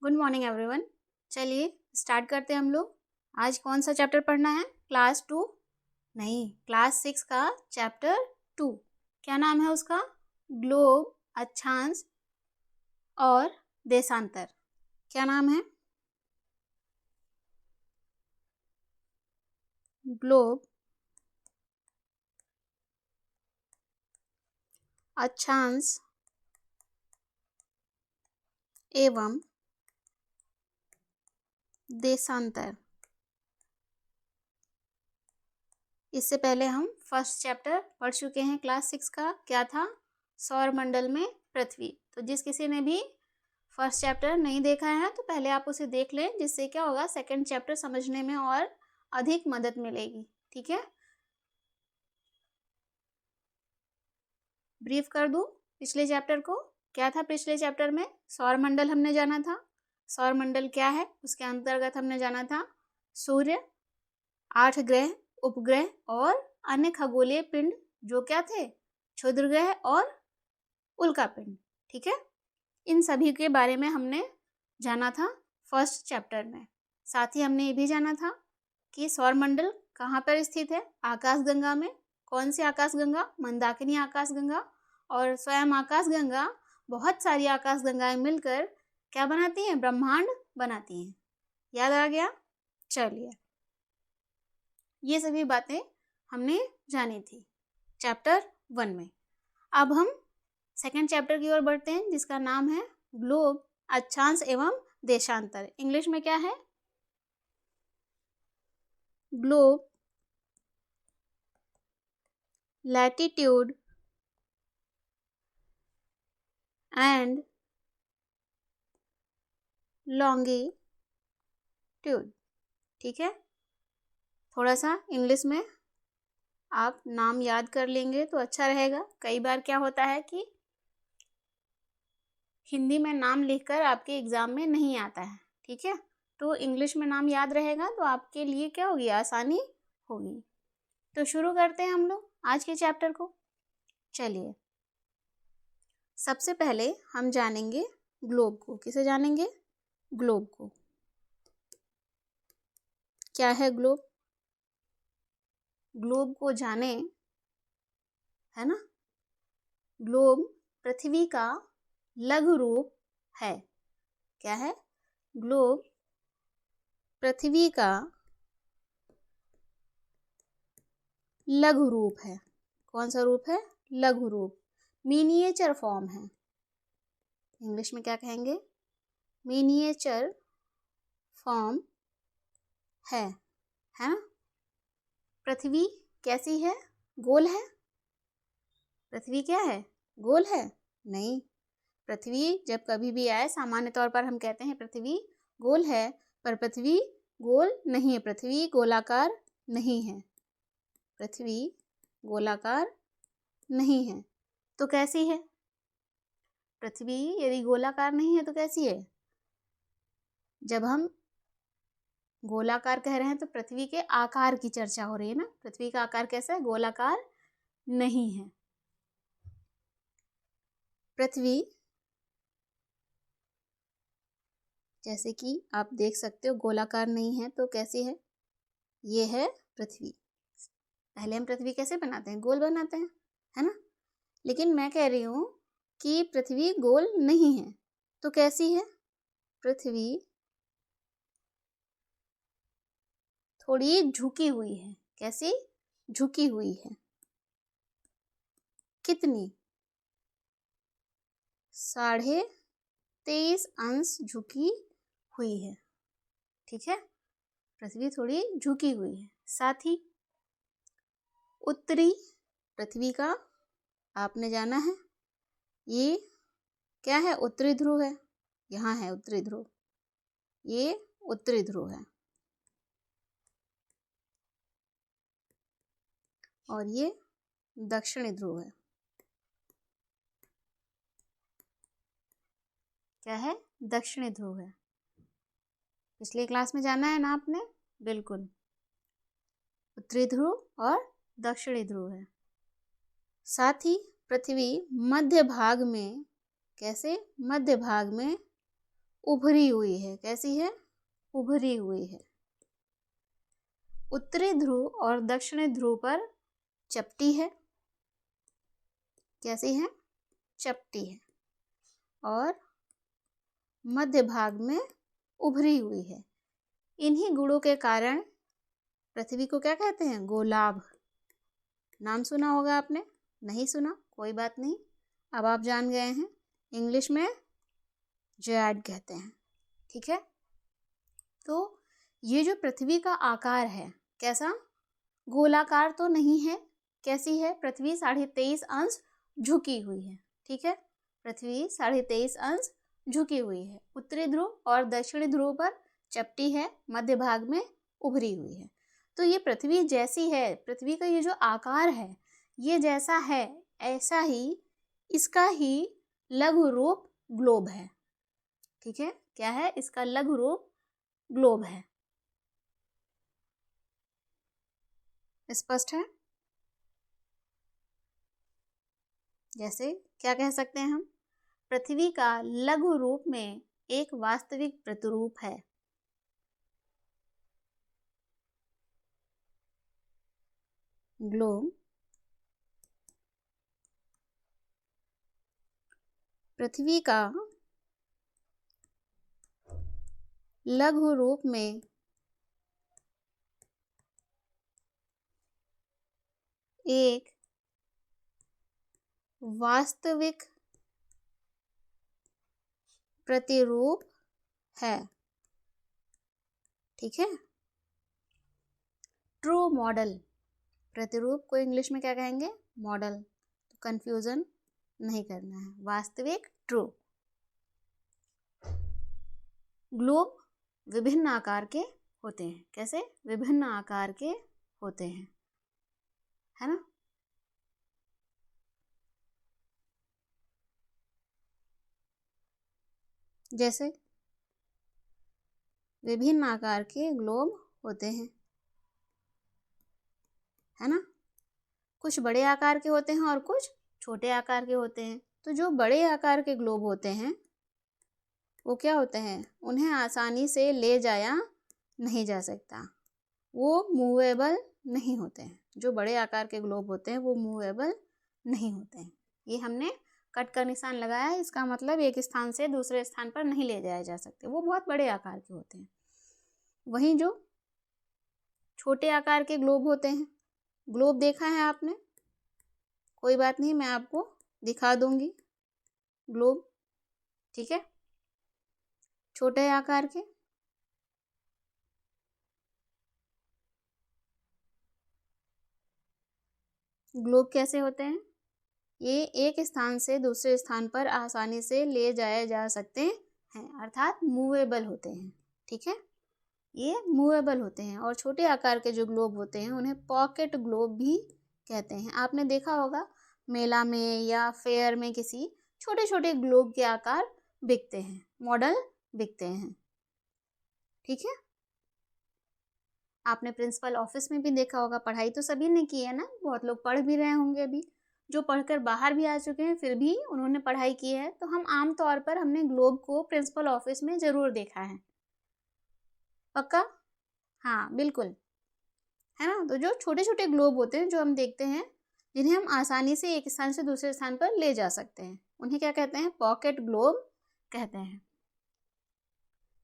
Good morning everyone. चलिए start करते हैं हम लोग। आज कौन सा चैप्टर पढ़ना है? क्लास 2 नहीं, क्लास 6 का चैप्टर 2। क्या नाम है उसका? ग्लोब, अक्षांश और देशांतर। क्या नाम है? ग्लोब, अक्षांश एवं देशांतर। इससे पहले हम फर्स्ट चैप्टर पढ़ चुके हैं क्लास 6 का। क्या था? सौर मंडल में पृथ्वी। तो जिस किसी ने भी फर्स्ट चैप्टर नहीं देखा है तो पहले आप उसे देख लें, जिससे क्या होगा, सेकंड चैप्टर समझने में और अधिक मदद मिलेगी। ठीक है, ब्रीफ कर दूं पिछले चैप्टर को। क्या था पिछले चैप्टर में? सौर मंडल हमने जाना था। सौर मंडल क्या है उसके अंतर्गत हमने जाना था सूर्य, 8 ग्रह, उपग्रह और अन्य खगोलीय पिंड जो क्या थे, क्षुद्र ग्रह और उल्का पिंड। ठीक है, इन सभी के बारे में हमने जाना था फर्स्ट चैप्टर में। साथ ही हमने ये भी जाना था कि सौरमंडल कहाँ पर स्थित है? आकाशगंगा में। कौन सी आकाशगंगा? मंदाकिनी आकाशगंगा। और स्वयं आकाशगंगा बहुत सारी आकाशगंगाएं मिलकर क्या बनाती हैं? ब्रह्मांड बनाती हैं। याद आ गया? चलिए, ये सभी बातें हमने जानी थी चैप्टर 1 में। अब हम सेकंड चैप्टर की ओर बढ़ते हैं, जिसका नाम है ग्लोब, अक्षांश एवं देशांतर। इंग्लिश में क्या है? Globe, latitude and longitude. ठीक है, थोड़ा सा इंग्लिश में आप नाम याद कर लेंगे तो अच्छा रहेगा। कई बार क्या होता है कि हिंदी में नाम लिखकर आपके एग्जाम में नहीं आता है। ठीक है, तो इंग्लिश में नाम याद रहेगा तो आपके लिए क्या होगी? आसानी होगी। तो शुरू करते हैं हम लोग आज के चैप्टर को। चलिए, सबसे पहले हम जानेंगे ग्लोब को। किसे जानेंगे? ग्लोब को। क्या है ग्लोब? ग्लोब को जाने, है ना। ग्लोब पृथ्वी का लघु रूप है। क्या है? ग्लोब पृथ्वी का लघु रूप है। कौन सा रूप है? लघु रूप, मिनिएचर फॉर्म है। इंग्लिश में क्या कहेंगे? मिनिएचर फॉर्म है ना। पृथ्वी कैसी है? गोल है? पृथ्वी क्या है? गोल है? नहीं, पृथ्वी जब कभी भी आए सामान्य तौर पर हम कहते हैं पृथ्वी गोल है, पर पृथ्वी गोल नहीं है। पृथ्वी गोलाकार नहीं है। पृथ्वी गोलाकार नहीं है तो कैसी है? पृथ्वी यदि गोलाकार नहीं है तो कैसी है? जब हम गोलाकार कह रहे हैं तो पृथ्वी के आकार की चर्चा हो रही है ना। पृथ्वी का आकार कैसा है? गोलाकार नहीं है। पृथ्वी जैसे कि आप देख सकते हो गोलाकार नहीं है तो कैसी है? ये है पृथ्वी। पहले हम पृथ्वी कैसे बनाते हैं? गोल बनाते हैं, है ना। लेकिन मैं कह रही हूँ कि पृथ्वी गोल नहीं है तो कैसी है? पृथ्वी थोड़ी झुकी हुई है। कैसी? झुकी हुई है। कितनी? 23.5 अंश झुकी हुई है। ठीक है, पृथ्वी थोड़ी झुकी हुई है। साथ ही उत्तरी पृथ्वी का आपने जाना है, ये क्या है? उत्तरी ध्रुव है। यहाँ है उत्तरी ध्रुव, ये उत्तरी ध्रुव है। और ये दक्षिणी ध्रुव है। क्या है? दक्षिणी ध्रुव है। पिछले क्लास में जाना है ना आपने? बिल्कुल, उत्तरी ध्रुव और दक्षिणी ध्रुव है। साथ ही पृथ्वी मध्य भाग में, कैसे? मध्य भाग में उभरी हुई है। कैसी है? उभरी हुई है। उत्तरी ध्रुव और दक्षिणी ध्रुव पर चपटी है। कैसी है? चपटी है। और मध्य भाग में उभरी हुई है। इन्हीं गुणों के कारण पृथ्वी को क्या कहते हैं? गोलाभ। नाम सुना होगा आपने, नहीं सुना कोई बात नहीं, अब आप जान गए हैं। इंग्लिश में जियोइड कहते हैं। ठीक है, तो ये जो पृथ्वी का आकार है कैसा? गोलाकार तो नहीं है। कैसी है? पृथ्वी 23.5 अंश झुकी हुई है। ठीक है, पृथ्वी 23.5 अंश झुकी हुई है। उत्तरी ध्रुव और दक्षिणी ध्रुव पर चपटी है, मध्य भाग में उभरी हुई है। तो ये पृथ्वी जैसी है, पृथ्वी का ये जो आकार है ये जैसा है ऐसा ही इसका ही लघु रूप ग्लोब है। ठीक है, क्या है? इसका लघु रूप ग्लोब है। स्पष्ट है? जैसे क्या कह सकते हैं हम? पृथ्वी का लघु रूप में एक वास्तविक प्रतिरूप है। ग्लोब पृथ्वी का लघु रूप में एक वास्तविक प्रतिरूप है। ठीक है, ट्रू मॉडल। प्रतिरूप को इंग्लिश में क्या कहेंगे? मॉडल। तो कंफ्यूजन नहीं करना है, वास्तविक ट्रू। ग्लोब विभिन्न आकार के होते हैं। कैसे? विभिन्न आकार के होते हैं, है ना? जैसे विभिन्न आकार के ग्लोब होते हैं, है ना? कुछ बड़े आकार के होते हैं और कुछ छोटे आकार के होते हैं। तो जो बड़े आकार के ग्लोब होते हैं वो क्या होते हैं? उन्हें आसानी से ले जाया नहीं जा सकता, वो मूवेबल नहीं होते हैं। जो बड़े आकार के ग्लोब होते हैं वो मूवेबल नहीं होते हैं। ये हमने कट का निशान लगाया है, इसका मतलब एक स्थान से दूसरे स्थान पर नहीं ले जाए जा सकते, वो बहुत बड़े आकार के होते हैं। वहीं जो छोटे आकार के ग्लोब होते हैं, ग्लोब देखा है आपने? कोई बात नहीं, मैं आपको दिखा दूंगी ग्लोब। ठीक है, छोटे आकार के ग्लोब कैसे होते हैं? ये एक स्थान से दूसरे स्थान पर आसानी से ले जाए जा सकते हैं, अर्थात मूवेबल होते हैं। ठीक है, ये मूवेबल होते हैं। और छोटे आकार के जो ग्लोब होते हैं उन्हें पॉकेट ग्लोब भी कहते हैं। आपने देखा होगा मेला में या फेयर में किसी छोटे छोटे ग्लोब के आकार बिकते हैं, मॉडल बिकते हैं। ठीक है, आपने प्रिंसिपल ऑफिस में भी देखा होगा। पढ़ाई तो सभी ने की है ना, बहुत लोग पढ़ भी रहे होंगे अभी, जो पढ़कर बाहर भी आ चुके हैं फिर भी उन्होंने पढ़ाई की है। तो हम आम तौर पर हमने ग्लोब को प्रिंसिपल ऑफिस में ज़रूर देखा है। पक्का? हाँ बिल्कुल, है ना? तो जो छोटे छोटे ग्लोब होते हैं जो हम देखते हैं, जिन्हें हम आसानी से एक स्थान से दूसरे स्थान पर ले जा सकते हैं, उन्हें क्या कहते हैं? पॉकेट ग्लोब कहते हैं।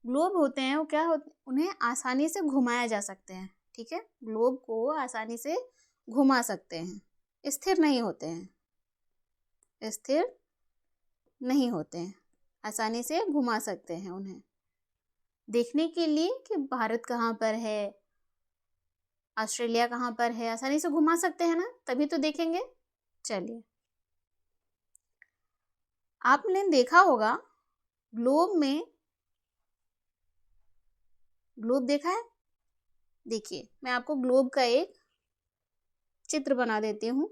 ग्लोब होते हैं वो क्या होते, उन्हें आसानी से घुमाया जा सकते हैं। ठीक है, ग्लोब को आसानी से घुमा सकते हैं, स्थिर नहीं होते हैं, स्थिर नहीं होते हैं, आसानी से घुमा सकते हैं उन्हें देखने के लिए कि भारत कहाँ पर है, ऑस्ट्रेलिया कहाँ पर है, आसानी से घुमा सकते हैं ना, तभी तो देखेंगे। चलिए, आपने देखा होगा ग्लोब में, ग्लोब देखा है? देखिए मैं आपको ग्लोब का एक चित्र बना देती हूँ।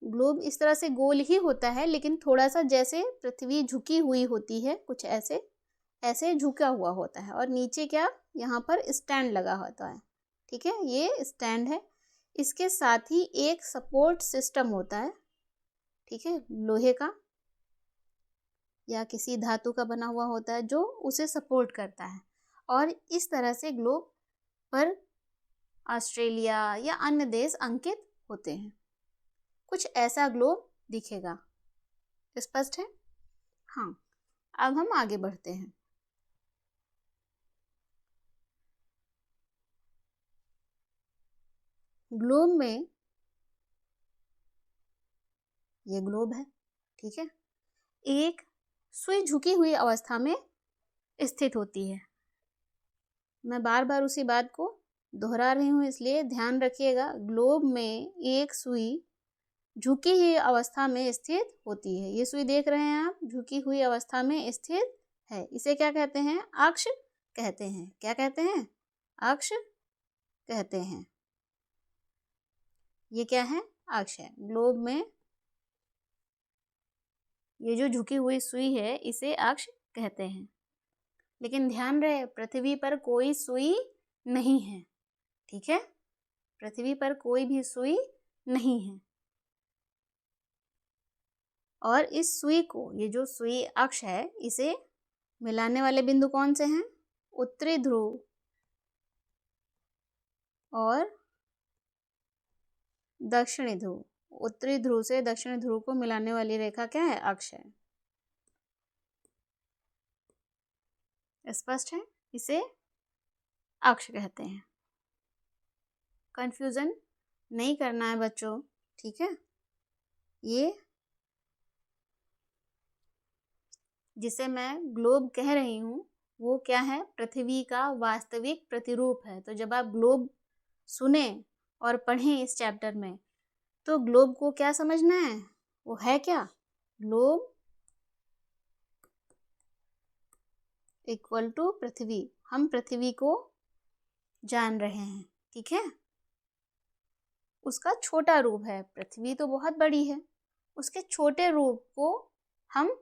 ग्लोब इस तरह से गोल ही होता है, लेकिन थोड़ा सा जैसे पृथ्वी झुकी हुई होती है, कुछ ऐसे ऐसे झुका हुआ होता है। और नीचे क्या, यहाँ पर स्टैंड लगा होता है। ठीक है, ये स्टैंड है, इसके साथ ही एक सपोर्ट सिस्टम होता है। ठीक है, लोहे का, या किसी धातु का बना हुआ होता है जो उसे सपोर्ट करता है। और इस तरह से ग्लोब पर ऑस्ट्रेलिया या अन्य देश अंकित होते हैं। कुछ ऐसा ग्लोब दिखेगा। स्पष्ट है? हाँ, अब हम आगे बढ़ते हैं। ग्लोब में ये ग्लोब है, ठीक है। एक सुई झुकी हुई अवस्था में स्थित होती है। मैं बार बार उसी बात को दोहरा रही हूँ, इसलिए ध्यान रखिएगा। ग्लोब में एक सुई झुकी हुई अवस्था में स्थित होती है। ये सुई देख रहे हैं आप, झुकी हुई अवस्था में स्थित है। इसे क्या कहते हैं? अक्ष कहते हैं। क्या कहते हैं? अक्ष कहते हैं। ये क्या है? अक्ष है। ग्लोब में ये जो झुकी हुई सुई है इसे अक्ष कहते हैं। लेकिन ध्यान रहे, पृथ्वी पर कोई सुई नहीं है, ठीक है। पृथ्वी पर कोई भी सुई नहीं है। और इस सुई को, ये जो सुई अक्ष है, इसे मिलाने वाले बिंदु कौन से हैं? उत्तरी ध्रुव और दक्षिणी ध्रुव। उत्तरी ध्रुव से दक्षिणी ध्रुव को मिलाने वाली रेखा क्या है? अक्ष है। स्पष्ट है? इसे अक्ष कहते हैं। कंफ्यूजन नहीं करना है बच्चों, ठीक है। ये जिसे मैं ग्लोब कह रही हूँ वो क्या है? पृथ्वी का वास्तविक प्रतिरूप है। तो जब आप ग्लोब सुने और पढ़ें इस चैप्टर में, तो ग्लोब को क्या समझना है? वो है क्या? ग्लोब इक्वल टू पृथ्वी। हम पृथ्वी को जान रहे हैं, ठीक है। उसका छोटा रूप है। पृथ्वी तो बहुत बड़ी है, उसके छोटे रूप को हम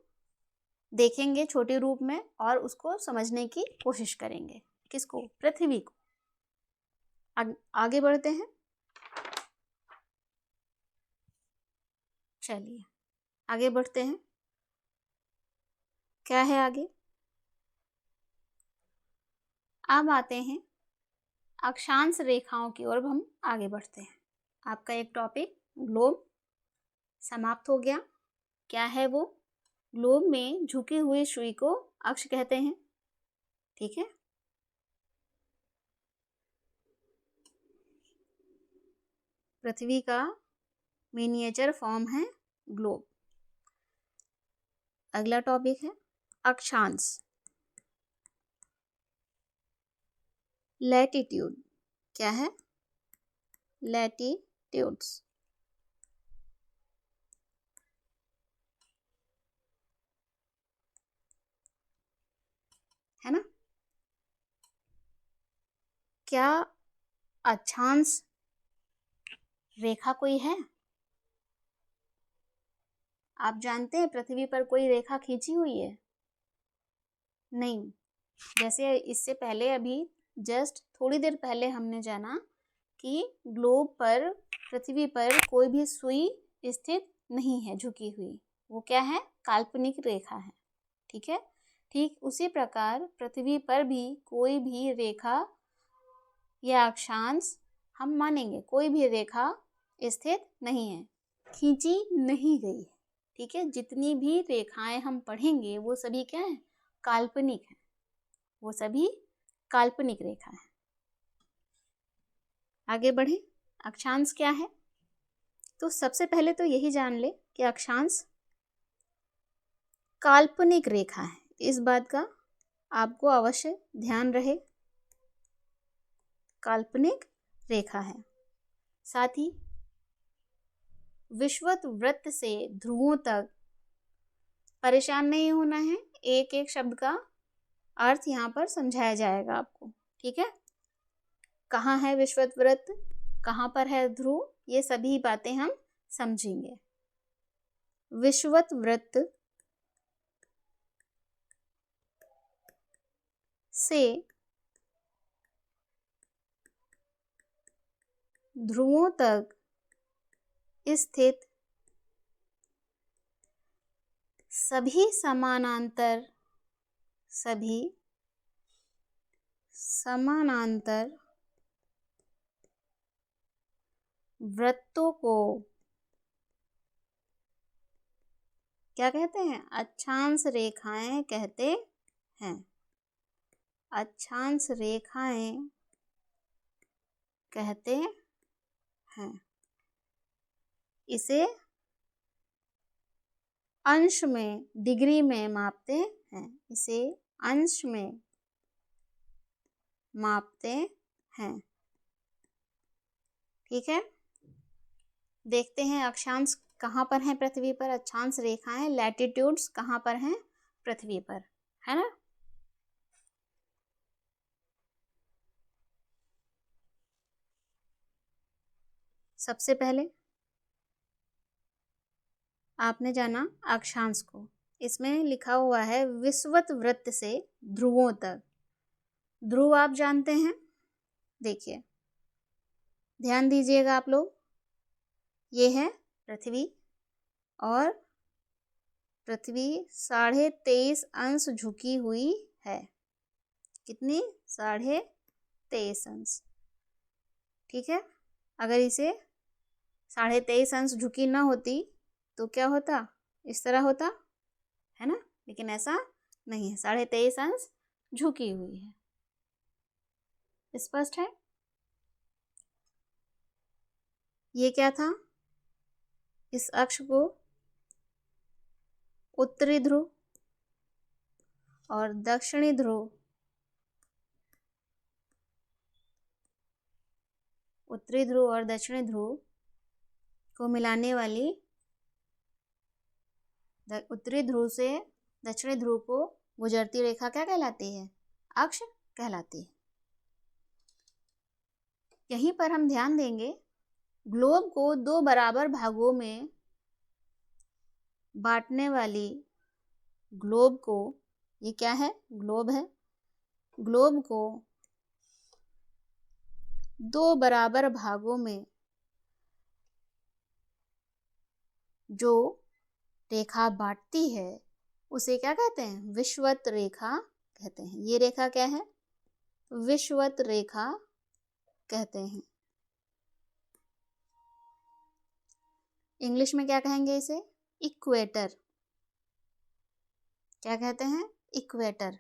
देखेंगे, छोटे रूप में, और उसको समझने की कोशिश करेंगे। किसको? पृथ्वी को। आगे बढ़ते हैं। चलिए आगे बढ़ते हैं। क्या है आगे? अब आते हैं अक्षांश रेखाओं की ओर। अब हम आगे बढ़ते हैं। आपका एक टॉपिक ग्लोब समाप्त हो गया। क्या है वो? ग्लोब में झुकी हुई सुई को अक्ष कहते हैं, ठीक है। पृथ्वी का मिनिएचर फॉर्म है ग्लोब। अगला टॉपिक है अक्षांश। लैटिट्यूड। क्या है? लैटिट्यूड्स, है ना। क्या अक्षांश रेखा कोई है? आप जानते हैं पृथ्वी पर कोई रेखा खींची हुई है? नहीं। जैसे इससे पहले अभी जस्ट थोड़ी देर पहले हमने जाना कि ग्लोब पर, पृथ्वी पर कोई भी सुई स्थित नहीं है झुकी हुई। वो क्या है? काल्पनिक रेखा है, ठीक है। ठीक उसी प्रकार पृथ्वी पर भी कोई भी रेखा या अक्षांश हम मानेंगे, कोई भी रेखा स्थित नहीं है, खींची नहीं गई है, ठीक है। जितनी भी रेखाएं हम पढ़ेंगे वो सभी क्या है? काल्पनिक है। वो सभी काल्पनिक रेखा है। आगे बढ़े। अक्षांश क्या है? तो सबसे पहले तो यही जान ले कि अक्षांश काल्पनिक रेखा है। इस बात का आपको अवश्य ध्यान रहे, काल्पनिक रेखा है। साथ ही विषुवत वृत्त से ध्रुवों तक परेशान नहीं होना है। एक एक शब्द का अर्थ यहाँ पर समझाया जाएगा आपको, ठीक है। कहाँ है विषुवत वृत्त, कहाँ पर है ध्रुव, ये सभी बातें हम समझेंगे। विषुवत वृत्त से ध्रुवों तक स्थित सभी समानांतर वृत्तों को क्या कहते हैं? अक्षांश रेखाएं कहते हैं। अक्षांश रेखाएं कहते हैं। इसे अंश में, डिग्री में मापते हैं। इसे अंश में मापते हैं। ठीक है, देखते हैं अक्षांश कहाँ पर हैं पृथ्वी पर। अक्षांश रेखाएं, लैटिट्यूड्स कहाँ पर हैं पृथ्वी पर, है ना। सबसे पहले आपने जाना अक्षांश को। इसमें लिखा हुआ है विषुवत वृत्त से ध्रुवों तक। ध्रुव आप जानते हैं, देखिए ध्यान दीजिएगा आप लोग। ये है पृथ्वी और पृथ्वी 23.5 अंश झुकी हुई है। कितनी? 23.5 अंश। ठीक है, अगर इसे 23.5 अंश झुकी ना होती तो क्या होता? इस तरह होता, है ना। लेकिन ऐसा नहीं है, 23.5 अंश झुकी हुई है। स्पष्ट है? ये क्या था? इस अक्ष को उत्तरी ध्रुव और दक्षिणी ध्रुव, उत्तरी ध्रुव और दक्षिणी ध्रुव को मिलाने वाली, उत्तरी ध्रुव से दक्षिणी ध्रुव को गुजरती रेखा क्या कहलाती है? अक्ष कहलाती है। यहीं पर हम ध्यान देंगे, ग्लोब को 2 बराबर भागों में बांटने वाली, ग्लोब को, ये क्या है? ग्लोब है। ग्लोब को 2 बराबर भागों में जो रेखा बांटती है उसे क्या कहते हैं? विषुवत रेखा कहते हैं। ये रेखा क्या है? विषुवत रेखा कहते हैं। इंग्लिश में क्या कहेंगे इसे? इक्वेटर। क्या कहते हैं? इक्वेटर।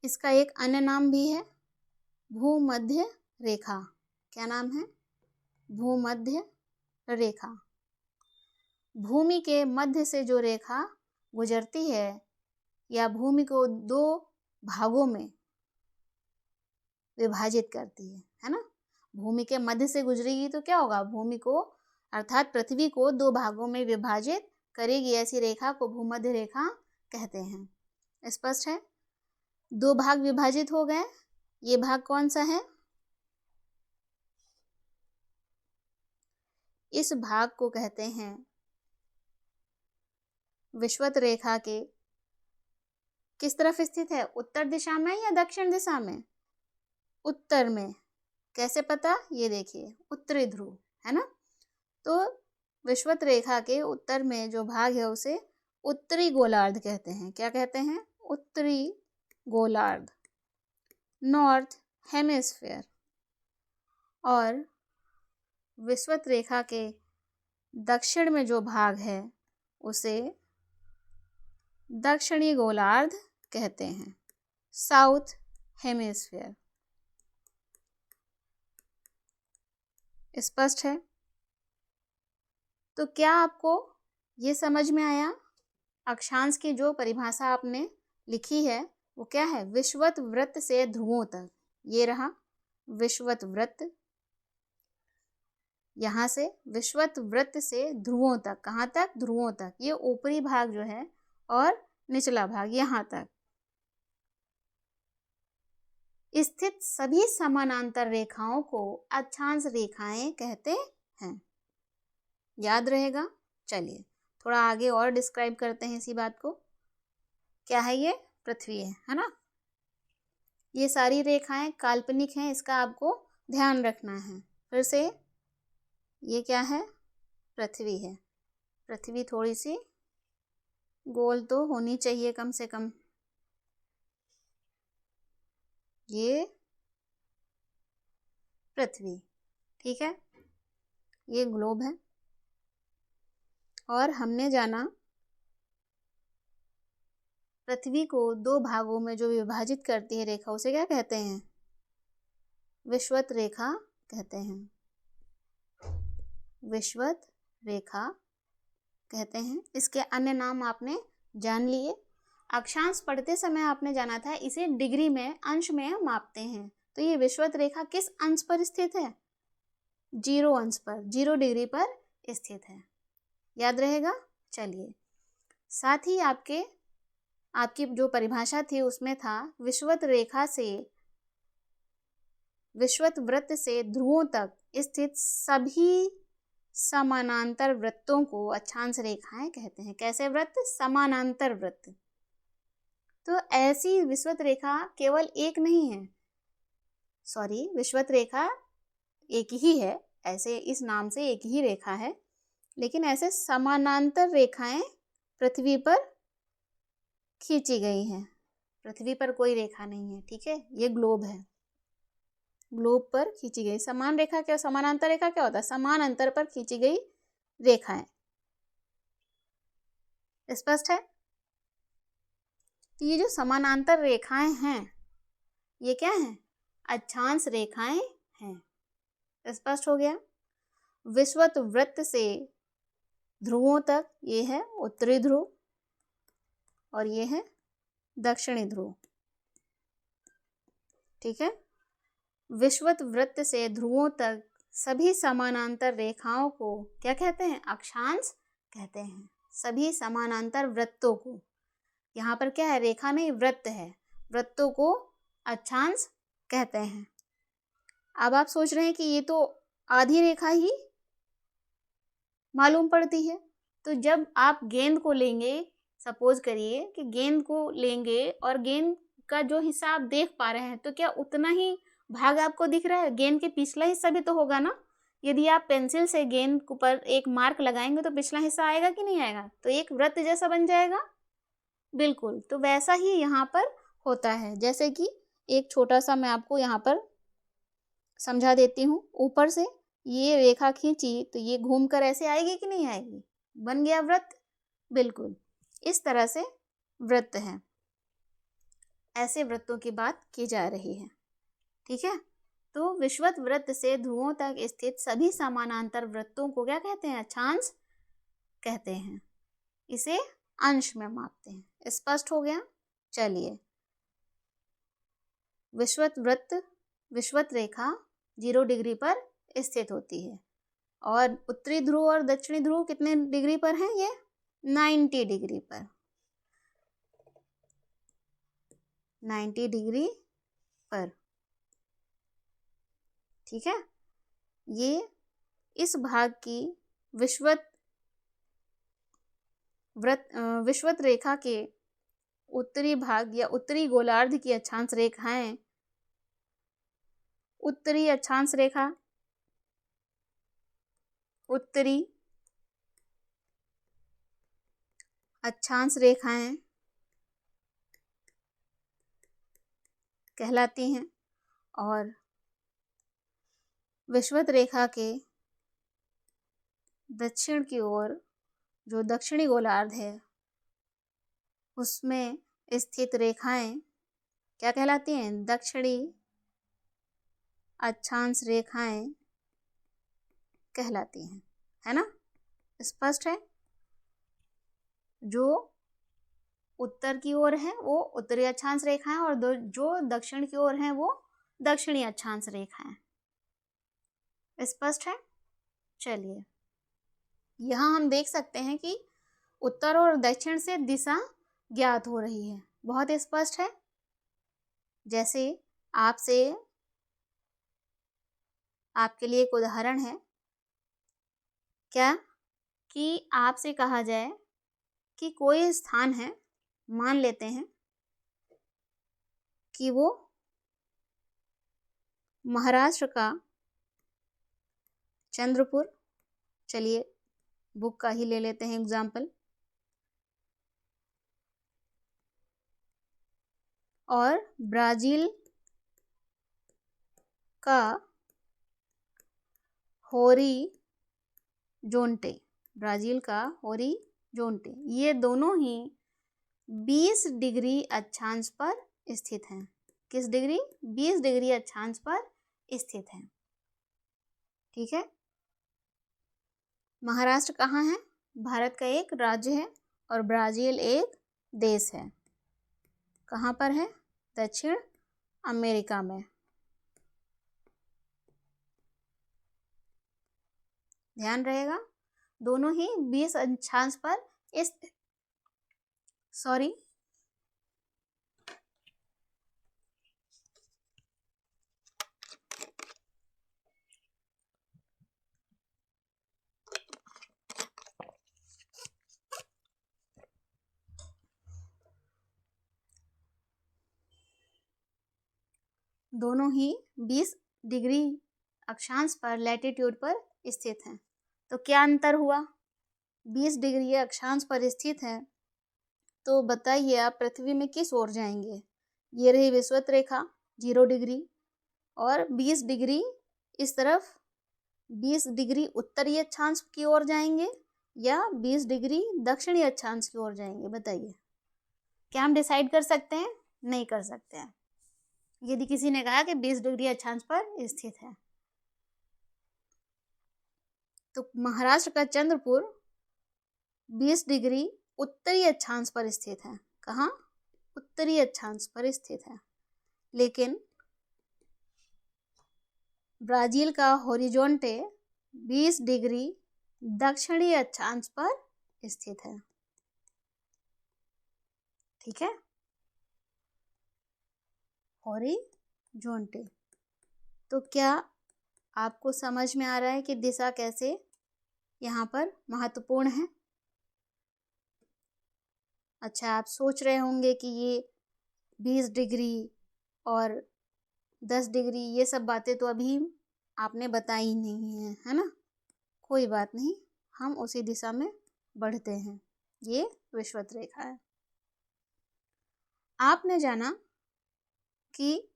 इसका एक अन्य नाम भी है, भूमध्य रेखा। क्या नाम है? भूमध्य रेखा। भूमि के मध्य से जो रेखा गुजरती है या भूमि को 2 भागों में विभाजित करती है ना। भूमि के मध्य से गुजरेगी तो क्या होगा? भूमि को अर्थात पृथ्वी को 2 भागों में विभाजित करेगी। ऐसी रेखा को भूमध्य रेखा कहते हैं। स्पष्ट है? 2 भाग विभाजित हो गए। ये भाग कौन सा है? इस भाग को कहते हैं विषुवत रेखा के किस तरफ स्थित है? उत्तर दिशा में या दक्षिण दिशा में? उत्तर में। कैसे पता? ये देखिए, उत्तरी ध्रुव, है ना। तो विषुवत रेखा के उत्तर में जो भाग है उसे उत्तरी गोलार्ध कहते हैं। क्या कहते हैं? उत्तरी गोलार्ध, नॉर्थ हेमिस्फीयर। और विषुवत रेखा के दक्षिण में जो भाग है उसे दक्षिणी गोलार्ध कहते हैं, साउथ हेमिस्फीयर। स्पष्ट है? तो क्या आपको ये समझ में आया? अक्षांश की जो परिभाषा आपने लिखी है वो क्या है? विषुवत वृत्त से ध्रुवों तक। ये रहा विषुवत वृत्त, यहाँ से विषुवत वृत्त से ध्रुवों तक। कहाँ तक? ध्रुवों तक। ये ऊपरी भाग जो है और निचला भाग यहाँ तक स्थित सभी समानांतर रेखाओं को अक्षांश रेखाएं कहते हैं। याद रहेगा? चलिए थोड़ा आगे और डिस्क्राइब करते हैं इसी बात को। क्या है ये? पृथ्वी है ना। ये सारी रेखाएं काल्पनिक हैं, इसका आपको ध्यान रखना है। फिर से, ये क्या है? पृथ्वी है। पृथ्वी थोड़ी सी गोल तो होनी चाहिए कम से कम। ये पृथ्वी, ठीक है, ये ग्लोब है। और हमने जाना पृथ्वी को दो भागों में जो विभाजित करती है रेखा, उसे क्या कहते हैं? विषुवत रेखा कहते हैं। विषुवत रेखा कहते हैं। इसके अन्य नाम आपने जान लिए। अक्षांश पढ़ते समय आपने जाना था इसे डिग्री में, अंश में मापते हैं। तो ये विषुवत रेखा किस अंश पर स्थित है? 0 अंश पर, 0 डिग्री पर स्थित है। याद रहेगा? चलिए, साथ ही आपकी जो परिभाषा थी उसमें था विषुवत रेखा से, विषुवत वृत्त से ध्रुवों तक स्थित सभी समानांतर वृत्तों को अक्षांश रेखाएं कहते हैं। कैसे वृत्त? समानांतर वृत्त। तो ऐसी विषुवत रेखा केवल एक नहीं है, सॉरी, विषुवत रेखा एक ही है, ऐसे इस नाम से एक ही रेखा है, लेकिन ऐसे समानांतर रेखाएं पृथ्वी पर खींची गई हैं। पृथ्वी पर कोई रेखा नहीं है, ठीक है, ये ग्लोब है, ग्लोब पर खींची गई समान रेखा क्या, समानांतर रेखा क्या होता है? समान अंतर पर खींची गई रेखाएं। स्पष्ट है? तो ये जो समानांतर रेखाएं हैं ये क्या हैं? अक्षांश रेखाएं हैं। स्पष्ट हो गया? विषुवत वृत्त से ध्रुवों तक ये है उत्तरी ध्रुव और ये है दक्षिणी ध्रुव, ठीक है। विषुवत वृत्त से ध्रुवों तक सभी समानांतर रेखाओं को क्या कहते हैं? अक्षांश कहते हैं। सभी समानांतर वृत्तों को, यहाँ पर क्या है? रेखा नहीं, वृत्त है, वृत्तों को अक्षांश कहते हैं। अब आप सोच रहे हैं कि ये तो आधी रेखा ही मालूम पड़ती है। तो जब आप गेंद को लेंगे, सपोज करिए कि गेंद को लेंगे और गेंद का जो हिस्सा आप देख पा रहे हैं, तो क्या उतना ही भाग आपको दिख रहा है? गेंद के पिछला हिस्सा भी तो होगा ना। यदि आप पेंसिल से गेंद पर एक मार्क लगाएंगे तो पिछला हिस्सा आएगा कि नहीं आएगा? तो एक वृत्त जैसा बन जाएगा। बिल्कुल, तो वैसा ही यहाँ पर होता है। जैसे कि एक छोटा सा मैं आपको यहाँ पर समझा देती हूँ। ऊपर से ये रेखा खींची तो ये घूमकर ऐसे आएगी कि नहीं आएगी? बन गया वृत्त। बिल्कुल, इस तरह से वृत्त है। ऐसे वृत्तों की बात की जा रही है, ठीक है। तो विषुवत वृत्त से ध्रुवों तक स्थित सभी समानांतर वृत्तों को क्या कहते हैं? अक्षांश कहते हैं। इसे अंश में मापते हैं। स्पष्ट हो गया? चलिए, विषुवत रेखा 0 डिग्री पर स्थित होती है और उत्तरी ध्रुव और दक्षिणी ध्रुव कितने डिग्री पर हैं? ये 90 डिग्री पर, 90 डिग्री पर, ठीक है। ये इस भाग की विषुवत रेखा के उत्तरी भाग या उत्तरी गोलार्ध की अक्षांश रेखाएं, उत्तरी अक्षांश रेखा, उत्तरी अक्षांश रेखाएं कहलाती हैं। और विषुवत रेखा के दक्षिण की ओर जो दक्षिणी गोलार्ध है उसमें स्थित रेखाएं क्या कहलाती हैं? दक्षिणी अक्षांश रेखाएं कहलाती हैं, है ना। स्पष्ट है? जो उत्तर की ओर है वो उत्तरी अक्षांश रेखाएं और जो दक्षिण की ओर है वो दक्षिणी अक्षांश रेखाएं। स्पष्ट है? चलिए, यहाँ हम देख सकते हैं कि उत्तर और दक्षिण से दिशा ज्ञात हो रही है। बहुत स्पष्ट है। जैसे आपके लिए एक उदाहरण है, क्या कि आपसे कहा जाए कि कोई स्थान है, मान लेते हैं कि वो महाराष्ट्र का चंद्रपुर, चलिए बुक का ही ले लेते हैं एग्जाम्पल, और ब्राज़ील का होरिज़ोंटे, ब्राज़ील का होरिज़ोंटे, ये दोनों ही 20 डिग्री अक्षांश पर स्थित हैं। किस डिग्री? 20 डिग्री अक्षांश पर स्थित हैं। ठीक है। महाराष्ट्र कहाँ है? भारत का एक राज्य है और ब्राज़ील एक देश है। कहाँ पर है? दक्षिण अमेरिका में। ध्यान रहेगा, दोनों ही 20 अक्षांश पर दोनों ही 20 डिग्री अक्षांश पर लैटिट्यूड पर स्थित हैं। तो क्या अंतर हुआ? 20 डिग्री अक्षांश पर स्थित है, तो बताइए आप पृथ्वी में किस ओर जाएंगे? ये रही विषुवत रेखा 0 डिग्री, और 20 डिग्री इस तरफ 20 डिग्री उत्तरी अक्षांश की ओर जाएंगे या 20 डिग्री दक्षिणी अक्षांश की ओर जाएंगे? बताइए। क्या हम डिसाइड कर सकते हैं? नहीं कर सकते हैं। यदि किसी ने कहा कि 20 डिग्री अक्षांश पर स्थित है, तो महाराष्ट्र का चंद्रपुर 20 डिग्री उत्तरी अक्षांश पर स्थित है। कहाँ? उत्तरी अक्षांश पर स्थित है। लेकिन ब्राज़ील का होरिज़ोंटे 20 डिग्री दक्षिणी अक्षांश पर स्थित है। ठीक है, होरिज़ोंटे। तो क्या आपको समझ में आ रहा है कि दिशा कैसे यहाँ पर महत्वपूर्ण है? अच्छा, आप सोच रहे होंगे कि ये 20 डिग्री और 10 डिग्री ये सब बातें तो अभी आपने बताई नहीं है, है ना? कोई बात नहीं, हम उसी दिशा में बढ़ते हैं। ये विषुवत रेखा है। आपने जाना कि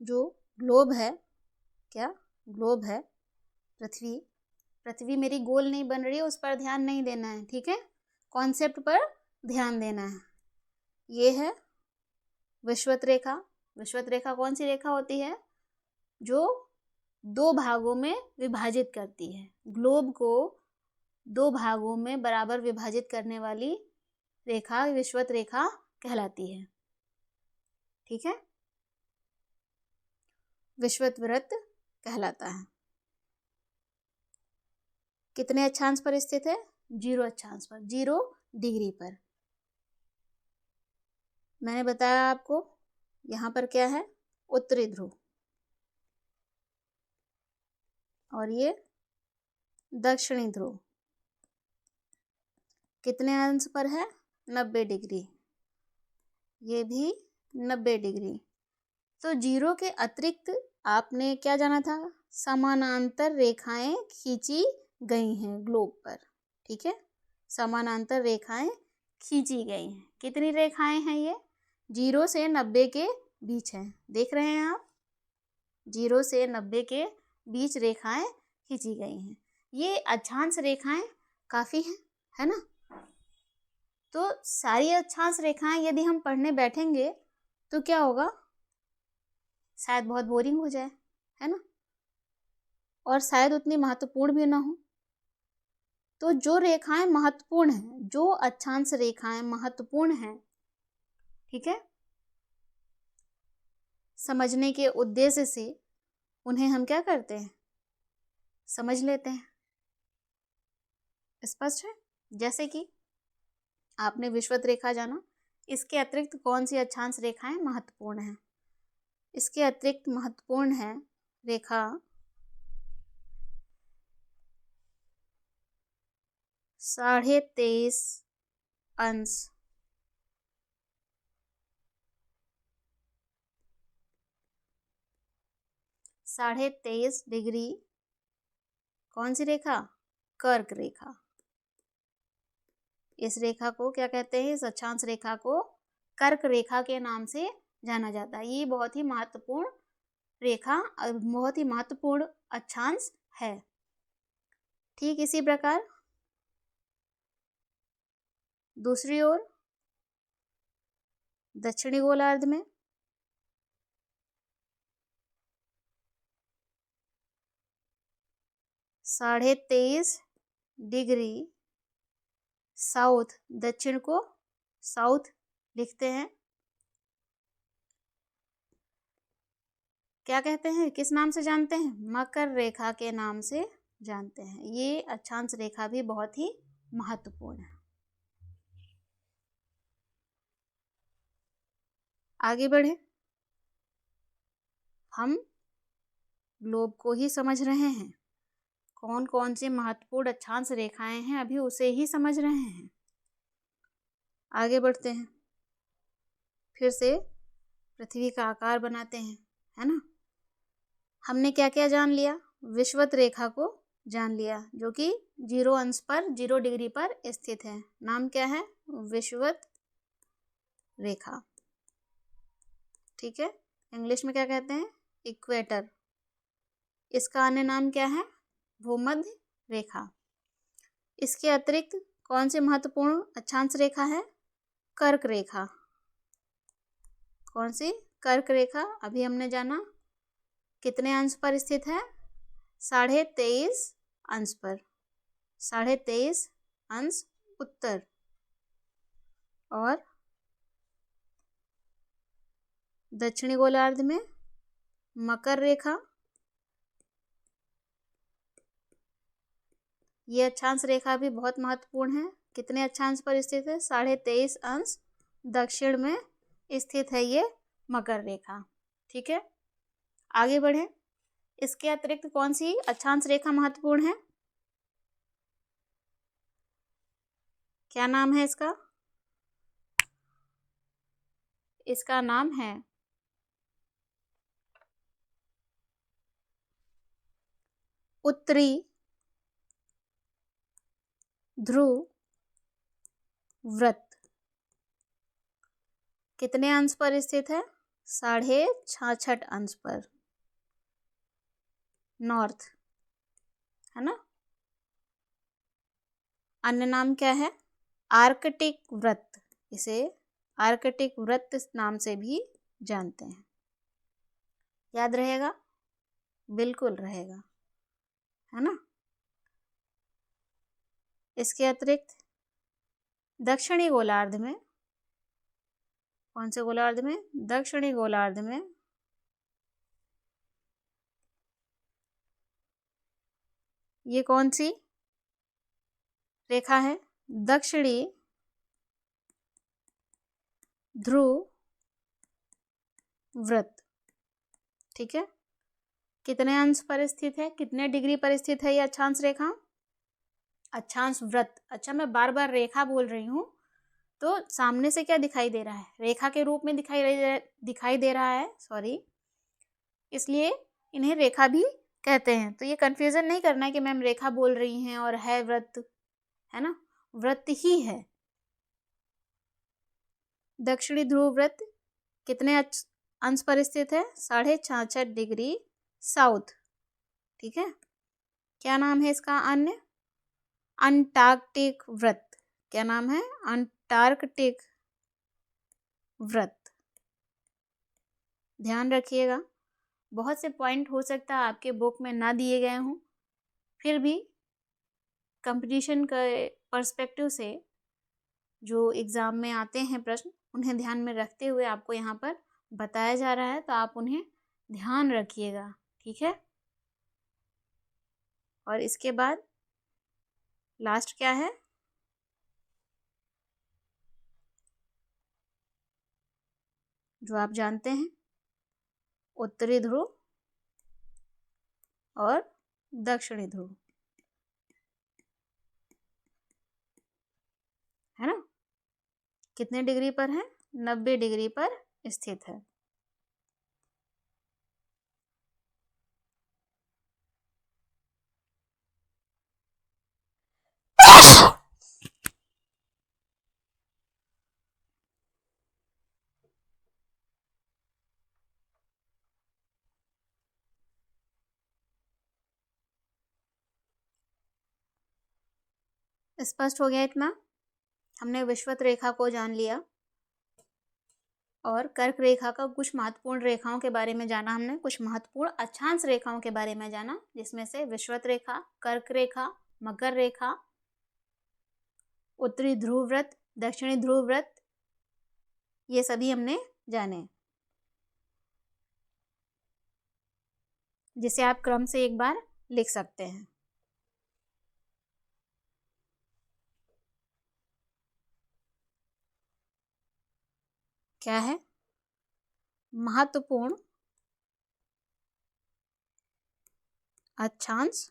जो ग्लोब है, क्या ग्लोब है, पृथ्वी मेरी गोल नहीं बन रही है, उस पर ध्यान नहीं देना है। ठीक है, कॉन्सेप्ट पर ध्यान देना है। ये है विषुवत रेखा। विषुवत रेखा कौन सी रेखा होती है? जो 2 भागों में विभाजित करती है। ग्लोब को 2 भागों में बराबर विभाजित करने वाली रेखा विषुवत रेखा कहलाती है। ठीक है, विषुवत वृत्त कहलाता है। कितने अक्षांश पर स्थित है? 0 अक्षांश पर, 0 डिग्री पर। मैंने बताया आपको यहाँ पर क्या है? उत्तरी ध्रुव, और ये दक्षिणी ध्रुव। कितने अंश पर है? 90 डिग्री। ये भी 90 डिग्री। तो 0 के अतिरिक्त आपने क्या जाना था? समानांतर रेखाएं खींची गई हैं ग्लोब पर। ठीक है, समानांतर रेखाएं खींची गई हैं। कितनी रेखाएं हैं ये? 0 से 90 के बीच है। देख रहे हैं आप? 0 से 90 के बीच रेखाएं खींची गई हैं। ये अक्षांश रेखाएं काफ़ी हैं, है ना? तो सारी अक्षांश रेखाएं यदि हम पढ़ने बैठेंगे तो क्या होगा? शायद बहुत बोरिंग हो जाए, है ना? और शायद उतनी महत्वपूर्ण भी ना हो। तो जो रेखाएं महत्वपूर्ण हैं, जो अक्षांश रेखाएं महत्वपूर्ण हैं, ठीक है, समझने के उद्देश्य से उन्हें हम क्या करते हैं? समझ लेते हैं। स्पष्ट है? जैसे कि आपने विषुवत रेखा जाना, इसके अतिरिक्त कौन सी अक्षांश रेखाएं महत्वपूर्ण हैं? इसके अतिरिक्त महत्वपूर्ण है रेखा 23.5 अंश, 23.5 डिग्री। कौन सी रेखा? कर्क रेखा। इस रेखा को क्या कहते हैं? इस अक्षांश रेखा को कर्क रेखा के नाम से जाना जाता है। ये बहुत ही महत्वपूर्ण रेखा, बहुत ही महत्वपूर्ण अक्षांश है। ठीक इसी प्रकार दूसरी ओर दक्षिणी गोलार्ध में 23.5 डिग्री साउथ, दक्षिण को साउथ लिखते हैं। क्या कहते हैं? किस नाम से जानते हैं? मकर रेखा के नाम से जानते हैं। ये अक्षांश रेखा भी बहुत ही महत्वपूर्ण है। आगे बढ़े, हम ग्लोब को ही समझ रहे हैं। कौन कौन सी महत्वपूर्ण अक्षांश रेखाएं हैं अभी उसे ही समझ रहे हैं। आगे बढ़ते हैं, फिर से पृथ्वी का आकार बनाते हैं, है ना। हमने क्या क्या जान लिया? विषुवत रेखा को जान लिया, जो कि 0 अंश पर 0 डिग्री पर स्थित है। नाम क्या है? विषुवत रेखा। ठीक है, इंग्लिश में क्या कहते हैं? इक्वेटर। इसका अन्य नाम क्या है? भूमध्य रेखा। इसके अतिरिक्त कौन सी महत्वपूर्ण अक्षांश रेखा है? कर्क रेखा। कौन सी? कर्क रेखा। अभी हमने जाना कितने अंश पर स्थित है? 23.5 अंश पर, 23.5 अंश उत्तर। और दक्षिणी गोलार्ध में मकर रेखा। ये अक्षांश रेखा भी बहुत महत्वपूर्ण है। कितने अक्षांश पर स्थित है? 23.5 अंश दक्षिण में स्थित है ये मकर रेखा। ठीक है, आगे बढ़े। इसके अतिरिक्त कौन सी अक्षांश रेखा महत्वपूर्ण है? क्या नाम है इसका? इसका नाम है उत्तरी ध्रुव व्रत। कितने अंश पर स्थित है? 66.5 अंश पर, नॉर्थ, है ना। अन्य नाम क्या है? आर्कटिक व्रत। इसे आर्कटिक व्रत नाम से भी जानते हैं। याद रहेगा? बिल्कुल रहेगा, है ना। इसके अतिरिक्त दक्षिणी गोलार्ध में, कौन से गोलार्ध में? दक्षिणी गोलार्ध में ये कौन सी रेखा है? दक्षिणी ध्रुव व्रत। ठीक है, कितने अंश पर स्थित है? कितने डिग्री पर स्थित है ये अक्षांश रेखा? अक्षांश व्रत। अच्छा, मैं बार बार रेखा बोल रही हूँ, तो सामने से क्या दिखाई दे रहा है? रेखा के रूप में दिखाई दे रहा है, सॉरी, इसलिए इन्हें रेखा भी कहते हैं। तो ये कंफ्यूजन नहीं करना है कि मैम रेखा बोल रही हैं और है व्रत, है ना। व्रत ही है। दक्षिणी ध्रुव व्रत कितने अंश पर स्थित है? 66.5 डिग्री साउथ। ठीक है, क्या नाम है इसका? अन्य अंटार्कटिक व्रत। क्या नाम है? अंटार्कटिक व्रत। ध्यान रखिएगा, बहुत से पॉइंट हो सकता है आपके बुक में ना दिए गए हों, फिर भी कंपटीशन के पर्सपेक्टिव से जो एग्ज़ाम में आते हैं प्रश्न, उन्हें ध्यान में रखते हुए आपको यहाँ पर बताया जा रहा है, तो आप उन्हें ध्यान रखिएगा। ठीक है, और इसके बाद लास्ट क्या है? जो आप जानते हैं, उत्तरी ध्रुव और दक्षिणी ध्रुव, है ना। कितने डिग्री पर है? 90 डिग्री पर स्थित है। स्पष्ट हो गया इतना? हमने विषुवत रेखा को जान लिया और कर्क रेखा का कुछ महत्वपूर्ण रेखाओं के बारे में जाना हमने, कुछ महत्वपूर्ण अक्षांश रेखाओं के बारे में जाना, जिसमें से विषुवत रेखा, कर्क रेखा, मकर रेखा, उत्तरी ध्रुव व्रत, दक्षिणी ध्रुव व्रत, ये सभी हमने जाने, जिसे आप क्रम से एक बार लिख सकते हैं। क्या है? महत्वपूर्ण अक्षांश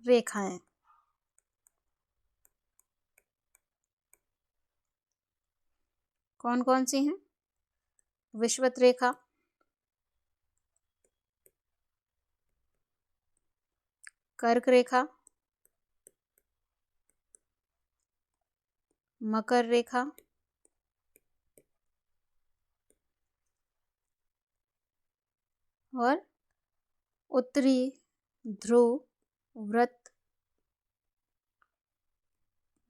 रेखाएं। कौन कौन सी हैं? विषुवत रेखा, कर्क रेखा, मकर रेखा, और उत्तरी ध्रुव व्रत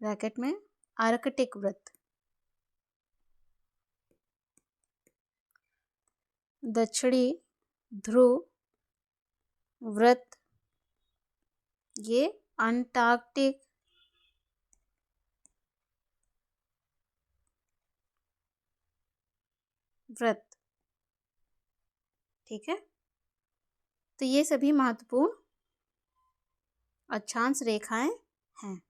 ब्रैकेट में आर्कटिक व्रत, दक्षिणी ध्रुव व्रत ये अंटार्कटिक व्रत। ठीक है, तो ये सभी महत्वपूर्ण अक्षांश रेखाएं हैं।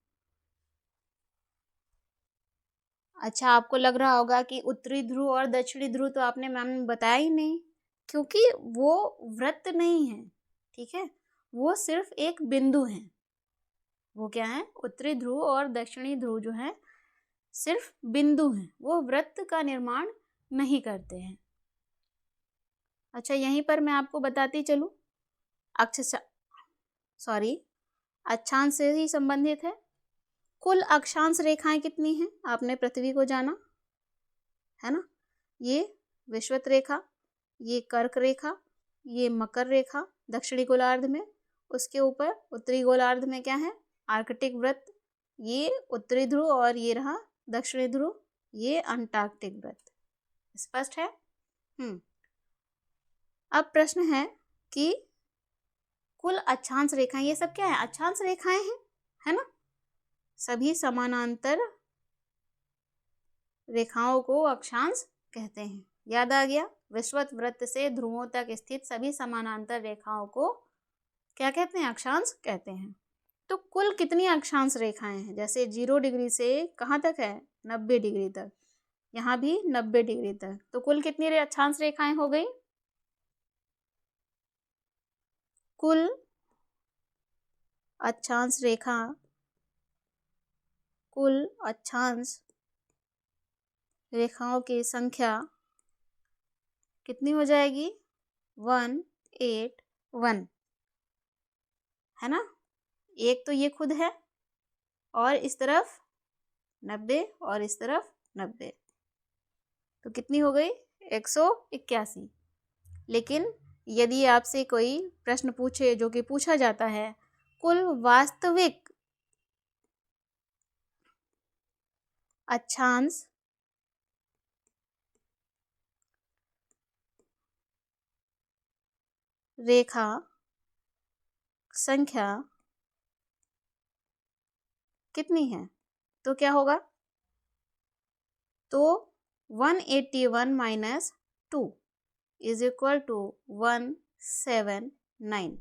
अच्छा, आपको लग रहा होगा कि उत्तरी ध्रुव और दक्षिणी ध्रुव तो आपने मैम ने बताया ही नहीं, क्योंकि वो व्रत नहीं है। ठीक है, वो सिर्फ एक बिंदु है। वो क्या है? उत्तरी ध्रुव और दक्षिणी ध्रुव जो है सिर्फ बिंदु हैं, वो व्रत का निर्माण नहीं करते हैं। अच्छा, यहीं पर मैं आपको बताती चलूं, अक्षांश से ही संबंधित है। कुल अक्षांश रेखाएं कितनी हैं? आपने पृथ्वी को जाना है ना, ये विषुवत रेखा, ये कर्क रेखा, ये मकर रेखा दक्षिणी गोलार्ध में, उसके ऊपर उत्तरी गोलार्ध में क्या है? आर्कटिक व्रत, ये उत्तरी ध्रुव, और ये रहा दक्षिणी ध्रुव, ये अंटार्कटिक व्रत। स्पष्ट है? अब प्रश्न है कि कुल अक्षांश रेखाएं, ये सब क्या है? अक्षांश रेखाएं हैं, है ना? सभी समानांतर रेखाओं को अक्षांश कहते हैं। याद आ गया? विषुवत वृत्त से ध्रुवों तक स्थित सभी समानांतर रेखाओं को क्या कहते हैं? अक्षांश कहते हैं। तो कुल कितनी अक्षांश रेखाएं हैं? जैसे 0 डिग्री से कहाँ तक है? 90 डिग्री तक, यहाँ भी 90 डिग्री तक, तो कुल कितनी अक्षांश रेखाएं हो गई? कुल अक्षांश रेखा, कुल अक्षांश रेखाओं की संख्या कितनी हो जाएगी? 181, है ना? एक तो ये खुद है, और इस तरफ 90 और इस तरफ 90, तो कितनी हो गई? 181। लेकिन यदि आपसे कोई प्रश्न पूछे, जो कि पूछा जाता है, कुल वास्तविक अक्षांश रेखा संख्या कितनी है, तो क्या होगा? तो 181 माइनस 2 इज इक्वल टू 179।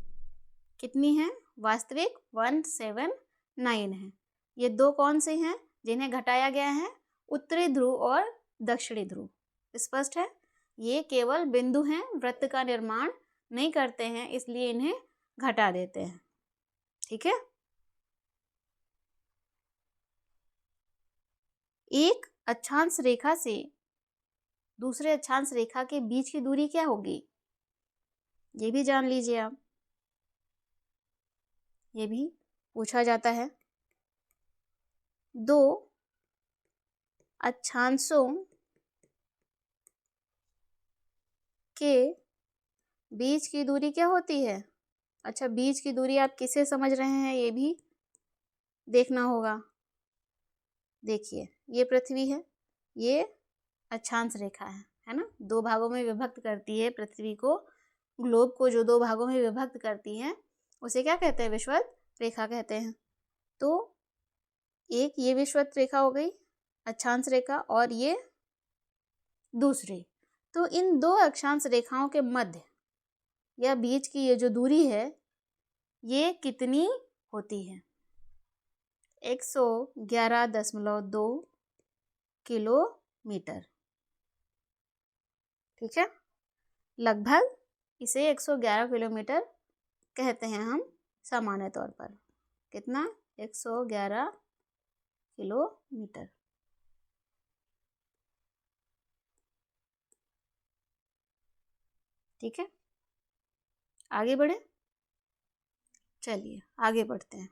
कितनी है? वास्तविक 179 है। ये दो कौन से हैं जिन्हें घटाया गया है? उत्तरी ध्रुव और दक्षिणी ध्रुव। स्पष्ट है? ये केवल बिंदु हैं, वृत्त का निर्माण नहीं करते हैं, इसलिए इन्हें घटा देते हैं। ठीक है, एक अक्षांश रेखा से दूसरे अक्षांश रेखा के बीच की दूरी क्या होगी? ये भी जान लीजिए आप, ये भी पूछा जाता है। दो अक्षांशों के बीच की दूरी क्या होती है? अच्छा, बीच की दूरी आप किसे समझ रहे हैं, ये भी देखना होगा। देखिए ये पृथ्वी है, ये अक्षांश रेखा है ना, दो भागों में विभक्त करती है पृथ्वी को, ग्लोब को जो दो भागों में विभक्त करती है उसे क्या कहते हैं, विषुवत रेखा कहते हैं। तो एक ये विषुवत रेखा हो गई, अक्षांश रेखा, और ये दूसरी। तो इन दो अक्षांश रेखाओं के मध्य या बीच की ये जो दूरी है ये कितनी होती है, 111.2 किलोमीटर। ठीक है, लगभग इसे 111 किलोमीटर कहते हैं हम सामान्य तौर पर। कितना, 111 किलोमीटर। ठीक है, आगे बढ़े, चलिए आगे बढ़ते हैं।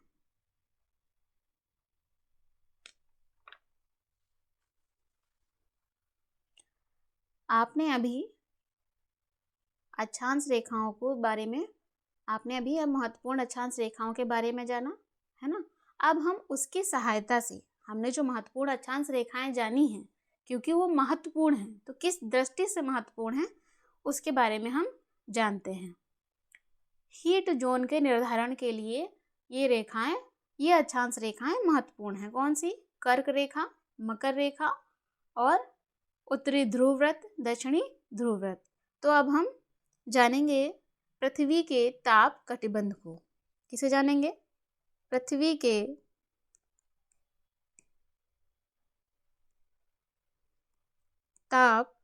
आपने अभी अक्षांश रेखाओं को बारे में, आपने अभी महत्वपूर्ण अक्षांश रेखाओं के बारे में जाना है ना। अब हम उसकी सहायता से, हमने जो महत्वपूर्ण अक्षांश रेखाएं जानी हैं, क्योंकि वो महत्वपूर्ण हैं, तो किस दृष्टि से महत्वपूर्ण है उसके बारे में हम जानते हैं। हीट जोन के निर्धारण के लिए ये रेखाएं, ये अक्षांश रेखाएं महत्वपूर्ण हैं। कौन सी, कर्क रेखा, मकर रेखा और उत्तरी ध्रुव व्रत, दक्षिणी ध्रुव व्रत। तो अब हम जानेंगे पृथ्वी के ताप कटिबंध को। किसे जानेंगे, पृथ्वी के ताप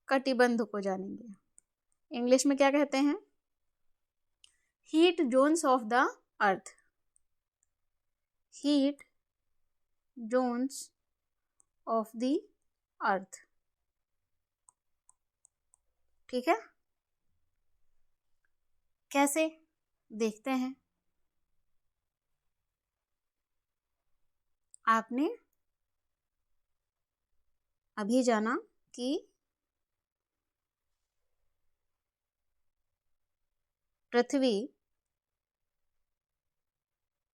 कटिबंध को जानेंगे। इंग्लिश में क्या कहते हैं, heat zones of the earth, heat zones of the earth. ठीक है, कैसे देखते हैं। आपने अभी जाना कि पृथ्वी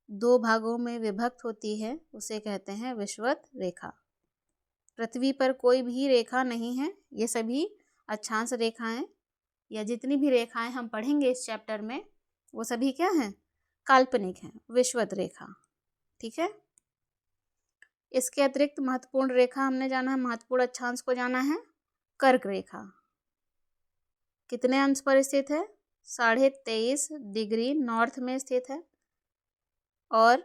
दो भागों में विभक्त होती है, उसे कहते हैं विषुवत रेखा। पृथ्वी पर कोई भी रेखा नहीं है, ये सभी अक्षांश रेखाएं या जितनी भी रेखाएं हम पढ़ेंगे इस चैप्टर में वो सभी क्या हैं, काल्पनिक हैं, विषुवत रेखा। ठीक है, इसके अतिरिक्त महत्वपूर्ण रेखा हमने जाना है, महत्वपूर्ण अक्षांश को जाना है, कर्क रेखा। कितने अंश पर स्थित है, 23.5 डिग्री नॉर्थ में स्थित है और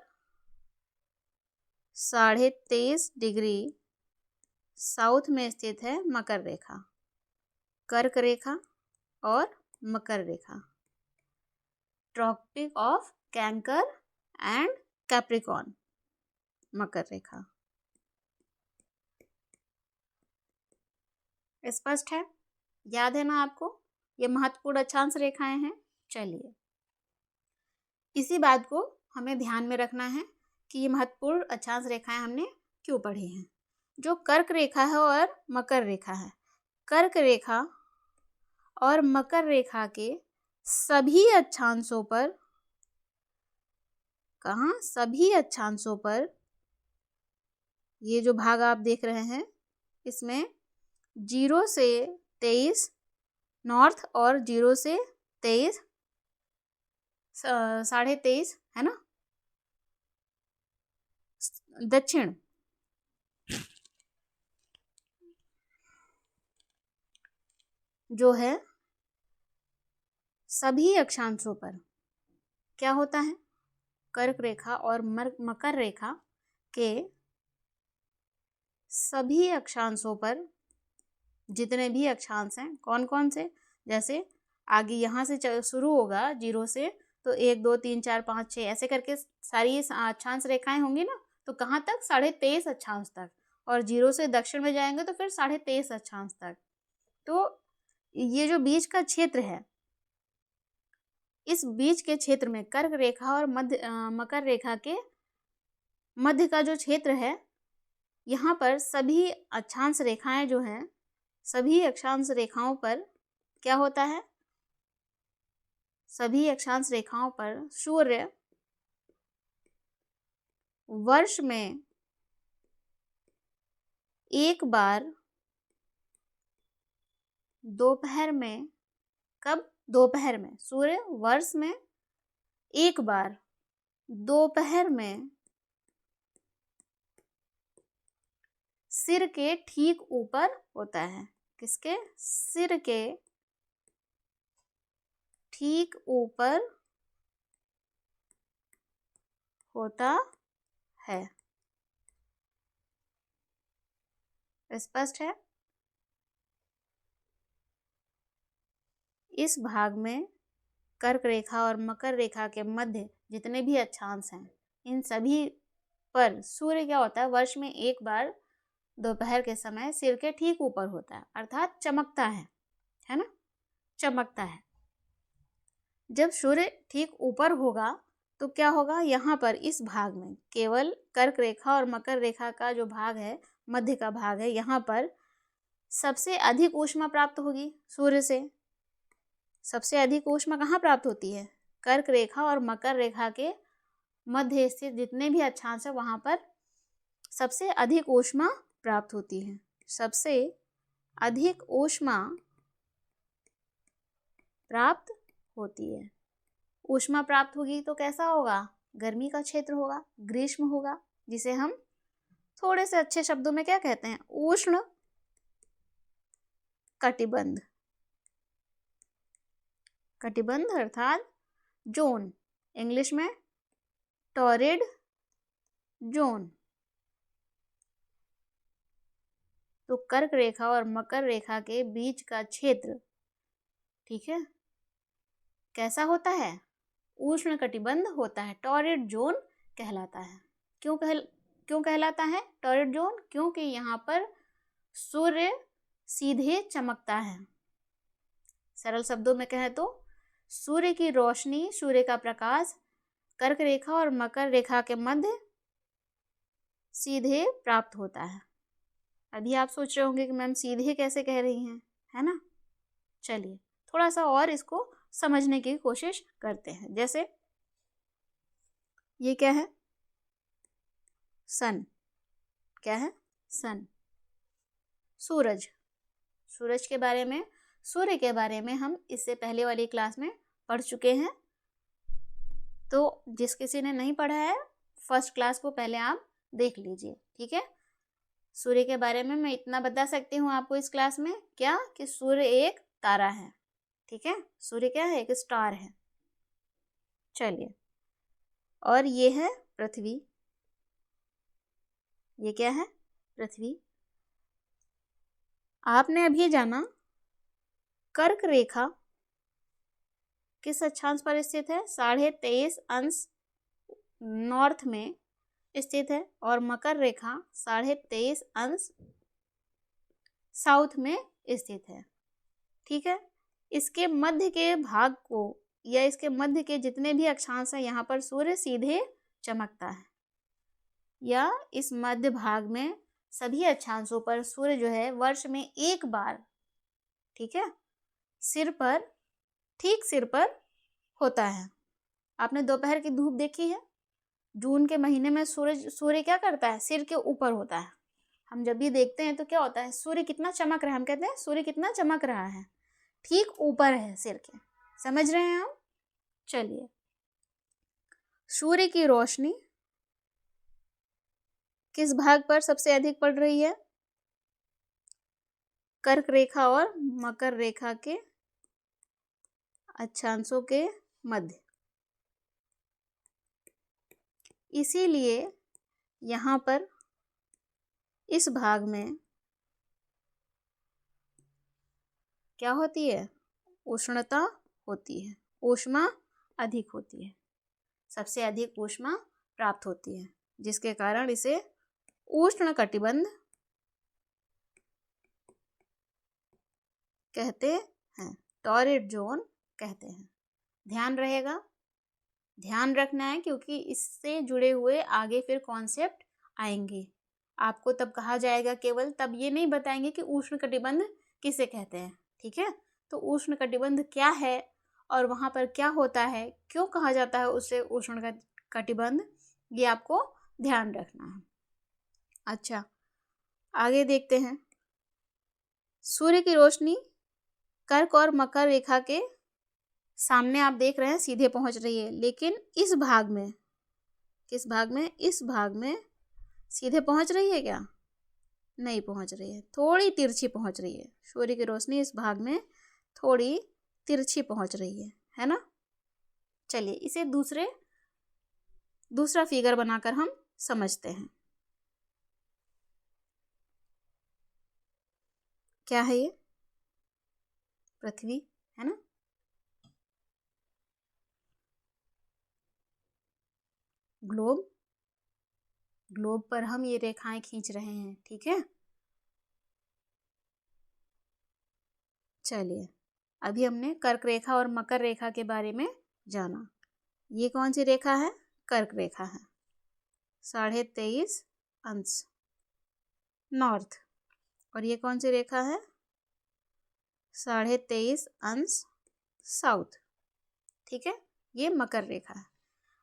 23.5 डिग्री साउथ में स्थित है मकर रेखा। कर्क रेखा और मकर रेखा, tropic of Cancer and Capricorn, मकर रेखा। स्पष्ट है, याद है ना आपको, ये महत्वपूर्ण अक्षांश रेखाएं हैं। चलिए, इसी बात को हमें ध्यान में रखना है कि ये महत्वपूर्ण अक्षांश रेखाएं हमने क्यों पढ़ी हैं। जो कर्क रेखा है और मकर रेखा है, कर्क रेखा और मकर रेखा के सभी अक्षांशों पर, कहाँ, सभी अक्षांशों पर, ये जो भाग आप देख रहे हैं इसमें 0 से 23 नॉर्थ और 0 से 23 23.5 है ना दक्षिण, जो है सभी अक्षांशों पर क्या होता है, कर्क रेखा और मकर रेखा के सभी अक्षांशों पर, जितने भी अक्षांश हैं, कौन कौन से, जैसे आगे यहाँ से शुरू होगा 0 से, तो 1 2 3 4 5 6 ऐसे करके सारी अक्षांश रेखाएं होंगी ना, तो कहाँ तक, 23.5 अक्षांश तक, और 0 से दक्षिण में जाएंगे तो फिर 23.5 अक्षांश तक। तो ये जो बीच का क्षेत्र है, इस बीच के क्षेत्र में कर्क रेखा और मकर रेखा के मध्य का जो क्षेत्र है, यहाँ पर सभी अक्षांश रेखाएं जो हैं, सभी अक्षांश रेखाओं पर क्या होता है, सभी अक्षांश रेखाओं पर सूर्य वर्ष में एक बार दोपहर में, कब? दोपहर में। सूर्य वर्ष में एक बार दोपहर में सिर के ठीक ऊपर होता है। किसके? सिर के ठीक ऊपर होता है। स्पष्ट है? इस भाग में कर्क रेखा और मकर रेखा के मध्य जितने भी अक्षांश हैं, इन सभी पर सूर्य क्या होता है? वर्ष में एक बार दोपहर के समय सिर के ठीक ऊपर होता है, अर्थात चमकता है ना? चमकता है। जब सूर्य ठीक ऊपर होगा तो क्या होगा? यहाँ पर इस भाग में केवल कर्क रेखा और मकर रेखा का जो भाग है, मध्य का भाग है, यहाँ पर सबसे अधिक ऊष्मा प्राप्त होगी सूर्य से। सबसे अधिक ऊष्मा कहाँ प्राप्त होती है? कर्क रेखा और मकर रेखा के मध्य स्थित जितने भी अक्षांश है वहाँ पर सबसे अधिक ऊष्मा प्राप्त होती है। सबसे अधिक ऊष्मा प्राप्त होती है। ऊष्मा प्राप्त होगी तो कैसा होगा? गर्मी का क्षेत्र होगा, ग्रीष्म होगा, जिसे हम थोड़े से अच्छे शब्दों में क्या कहते हैं? उष्ण कटिबंध। कटिबंध अर्थात जोन, इंग्लिश में टॉरिड जोन। तो कर्क रेखा और मकर रेखा के बीच का क्षेत्र, ठीक है, कैसा होता है? उष्ण कटिबंध होता है, टॉरिड जोन कहलाता है। क्यों कहलाता है टॉरिड जोन? क्योंकि यहाँ पर सूर्य सीधे चमकता है। सरल शब्दों में कहें तो सूर्य की रोशनी, सूर्य का प्रकाश कर्क रेखा और मकर रेखा के मध्य सीधे प्राप्त होता है। अभी आप सोच रहे होंगे कि मैम सीधे कैसे कह रही हैं, है ना? चलिए थोड़ा सा और इसको समझने की कोशिश करते हैं। जैसे ये क्या है? सन। क्या है? सन। सूरज। सूरज के बारे में, सूर्य के बारे में हम इससे पहले वाली क्लास में पढ़ चुके हैं। तो जिस किसी ने नहीं पढ़ा है, फर्स्ट क्लास को पहले आप देख लीजिए, ठीक है? सूर्य के बारे में मैं इतना बता सकती हूँ आपको इस क्लास में, क्या? कि सूर्य एक तारा है, ठीक है? सूर्य क्या है? एक स्टार है। चलिए, और ये है पृथ्वी। ये क्या है? पृथ्वी। आपने अभी जाना कर्क रेखा किस अक्षांश पर स्थित है? 23.5 नॉर्थ में स्थित है, और मकर रेखा 23.5 साउथ में स्थित है, ठीक है? इसके मध्य के भाग को, या इसके मध्य के जितने भी अक्षांश हैं, यहाँ पर सूर्य सीधे चमकता है, या इस मध्य भाग में सभी अक्षांशों पर सूर्य जो है वर्ष में एक बार, ठीक है, सिर पर, ठीक सिर पर होता है। आपने दोपहर की धूप देखी है? जून के महीने में सूर्य क्या करता है? सिर के ऊपर होता है। हम जब भी देखते हैं तो क्या होता है? सूर्य कितना चमक रहा है, हम कहते हैं सूर्य कितना चमक रहा है, ठीक ऊपर है सिर के। समझ रहे हैं आप? चलिए, सूर्य की रोशनी किस भाग पर सबसे अधिक पड़ रही है? कर्क रेखा और मकर रेखा के अक्षांशों के मध्य। इसीलिए यहाँ पर इस भाग में क्या होती है? उष्णता होती है, ऊष्मा अधिक होती है, सबसे अधिक ऊष्मा प्राप्त होती है, जिसके कारण इसे उष्ण कटिबंध कहते हैं, टॉरिड जोन कहते हैं। ध्यान रहेगा, ध्यान रखना है, क्योंकि इससे जुड़े हुए आगे फिर कॉन्सेप्ट आएंगे। आपको तब कहा जाएगा, केवल तब ये नहीं बताएंगे कि उष्ण कटिबंध किसे कहते हैं, ठीक है? तो उष्ण कटिबंध क्या है और वहाँ पर क्या होता है, क्यों कहा जाता है उसे उष्ण कटिबंध, ये आपको ध्यान रखना है। अच्छा, आगे देखते हैं। सूर्य की रोशनी कर्क और मकर रेखा के सामने आप देख रहे हैं सीधे पहुंच रही है, लेकिन इस भाग में, किस भाग में, इस भाग में सीधे पहुंच रही है क्या? नहीं पहुंच रही है, थोड़ी तिरछी पहुंच रही है। सूर्य की रोशनी इस भाग में थोड़ी तिरछी पहुंच रही है ना? चलिए इसे दूसरा फिगर बनाकर हम समझते हैं। क्या है ये? पृथ्वी है ना? ग्लोब पर हम ये रेखाएं खींच रहे हैं, ठीक है। चलिए, अभी हमने कर्क रेखा और मकर रेखा के बारे में जाना। ये कौन सी रेखा है? कर्क रेखा है, 23.5 अंश नॉर्थ। और ये कौन सी रेखा है? 23.5 अंश साउथ, ठीक है। ये मकर रेखा है।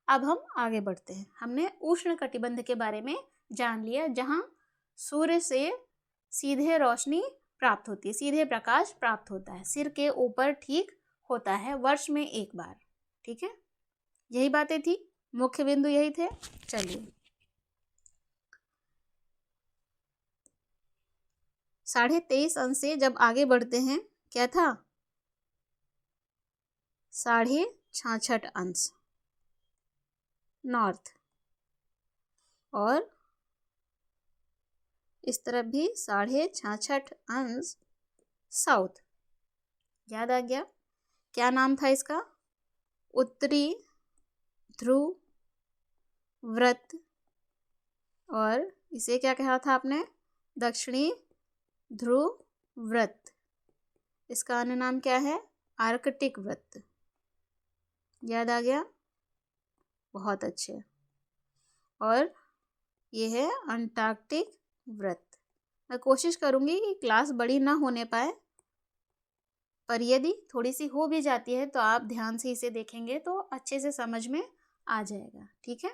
अब हम आगे बढ़ते हैं। हमने उष्ण कटिबंध के बारे में जान लिया, जहां सूर्य से सीधे रोशनी प्राप्त होती है, सीधे प्रकाश प्राप्त होता है, सिर के ऊपर ठीक होता है, वर्ष में एक बार, ठीक है। यही बातें थी, मुख्य बिंदु यही थे। चलिए, 23.5 अंश से जब आगे बढ़ते हैं, क्या था? 66.5 अंश नॉर्थ, और इस तरफ भी 66.5 अंश साउथ। याद आ गया? क्या नाम था इसका? उत्तरी ध्रुव व्रत। और इसे क्या कहा था आपने? दक्षिणी ध्रुव व्रत। इसका अन्य नाम क्या है? आर्कटिक व्रत। याद आ गया? बहुत अच्छे। और ये है अंटार्कटिक व्रत। मैं कोशिश करूंगी कि क्लास बड़ी ना होने पाए, पर यदि थोड़ी सी हो भी जाती है तो आप ध्यान से इसे देखेंगे तो अच्छे से समझ में आ जाएगा, ठीक है।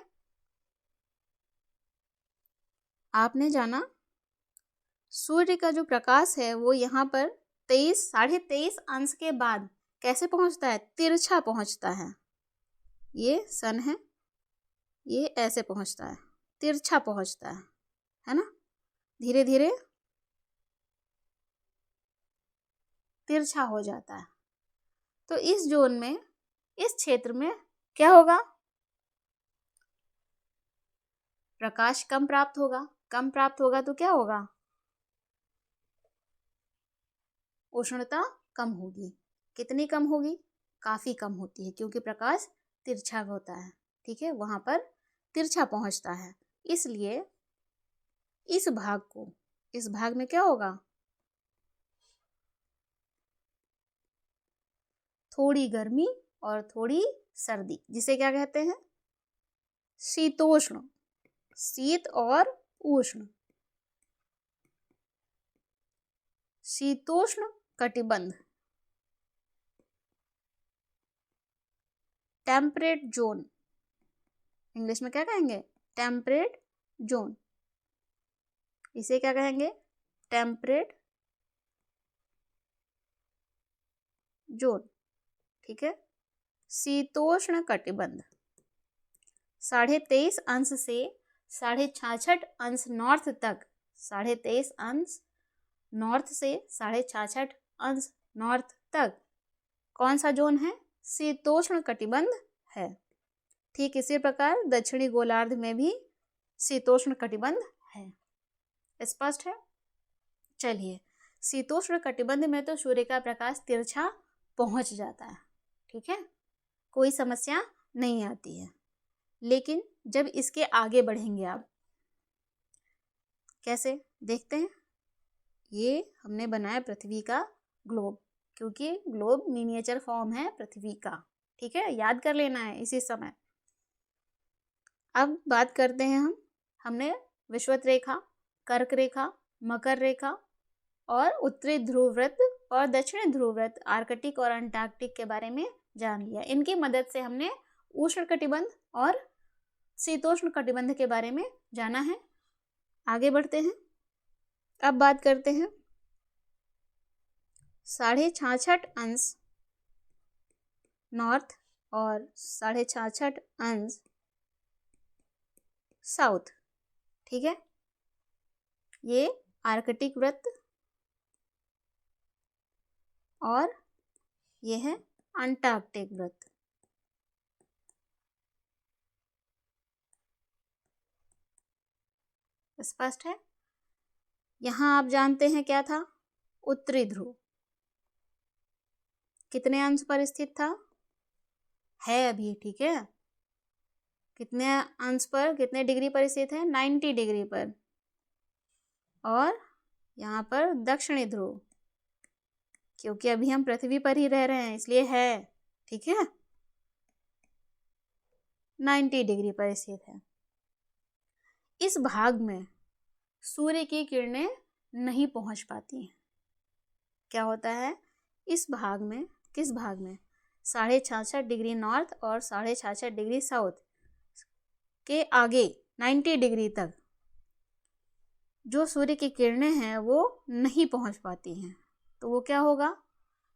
आपने जाना सूर्य का जो प्रकाश है वो यहाँ पर 23.5 अंश के बाद कैसे पहुँचता है? तिरछा पहुँचता है। ये सन है, ये ऐसे पहुँचता है, तिरछा पहुँचता है ना? धीरे धीरे तिरछा हो जाता है। तो इस जोन में, इस क्षेत्र में क्या होगा? प्रकाश कम प्राप्त होगा। कम प्राप्त होगा तो क्या होगा? उष्णता कम होगी। कितनी कम होगी? काफी कम होती है, क्योंकि प्रकाश तिरछा होता है, ठीक है, वहां पर तिरछा पहुंचता है। इसलिए इस भाग में क्या होगा? थोड़ी गर्मी और थोड़ी सर्दी, जिसे क्या कहते हैं? शीतोष्ण। शीत और उष्ण, शीतोष्ण कटिबंध, टेम्परेट जोन। इंग्लिश में क्या कहेंगे? Temperate zone. इसे क्या कहेंगे? टेम्परेट जोन, ठीक है। शीतोष्ण कटिबंध 23.5 अंश से 66.5 अंश नॉर्थ तक, 23.5 अंश नॉर्थ से 66.5 अंश नॉर्थ तक कौन सा जोन है? शीतोष्ण कटिबंध है। ठीक इसी प्रकार दक्षिणी गोलार्ध में भी शीतोष्ण कटिबंध है। स्पष्ट है? चलिए, शीतोष्ण कटिबंध में तो सूर्य का प्रकाश तिरछा पहुंच जाता है, ठीक है, कोई समस्या नहीं आती है। लेकिन जब इसके आगे बढ़ेंगे आप, कैसे देखते हैं? ये हमने बनाया पृथ्वी का ग्लोब, क्योंकि ग्लोब मिनिएचर फॉर्म है पृथ्वी का, ठीक है, याद कर लेना है इसी समय। अब बात करते हैं हमने विषुवत रेखा, कर्क रेखा, मकर रेखा और उत्तरी ध्रुव व्रत और दक्षिणी ध्रुव व्रत, आर्कटिक और अंटार्कटिक के बारे में जान लिया। इनकी मदद से हमने उष्ण कटिबंध और शीतोष्ण कटिबंध के बारे में जाना है। आगे बढ़ते हैं। अब बात करते हैं 66.5 नॉर्थ और 66.5 साउथ। ठीक है, ये आर्कटिक वृत्त और ये है अंटार्कटिक वृत्त। स्पष्ट है। यहां आप जानते हैं क्या था, उत्तरी ध्रुव कितने अंश पर स्थित था, है अभी, ठीक है, कितने अंश पर, कितने डिग्री पर स्थित है, 90 डिग्री पर। और यहाँ पर दक्षिणी ध्रुव, क्योंकि अभी हम पृथ्वी पर ही रह रहे हैं इसलिए है, ठीक है, 90 डिग्री पर स्थित है। इस भाग में सूर्य की किरणें नहीं पहुंच पाती हैं। क्या होता है इस भाग में, किस भाग में, 66.5 डिग्री नॉर्थ और 66.5 डिग्री साउथ के आगे 90 डिग्री तक जो सूर्य की किरणें हैं वो नहीं पहुंच पाती हैं। तो वो क्या होगा,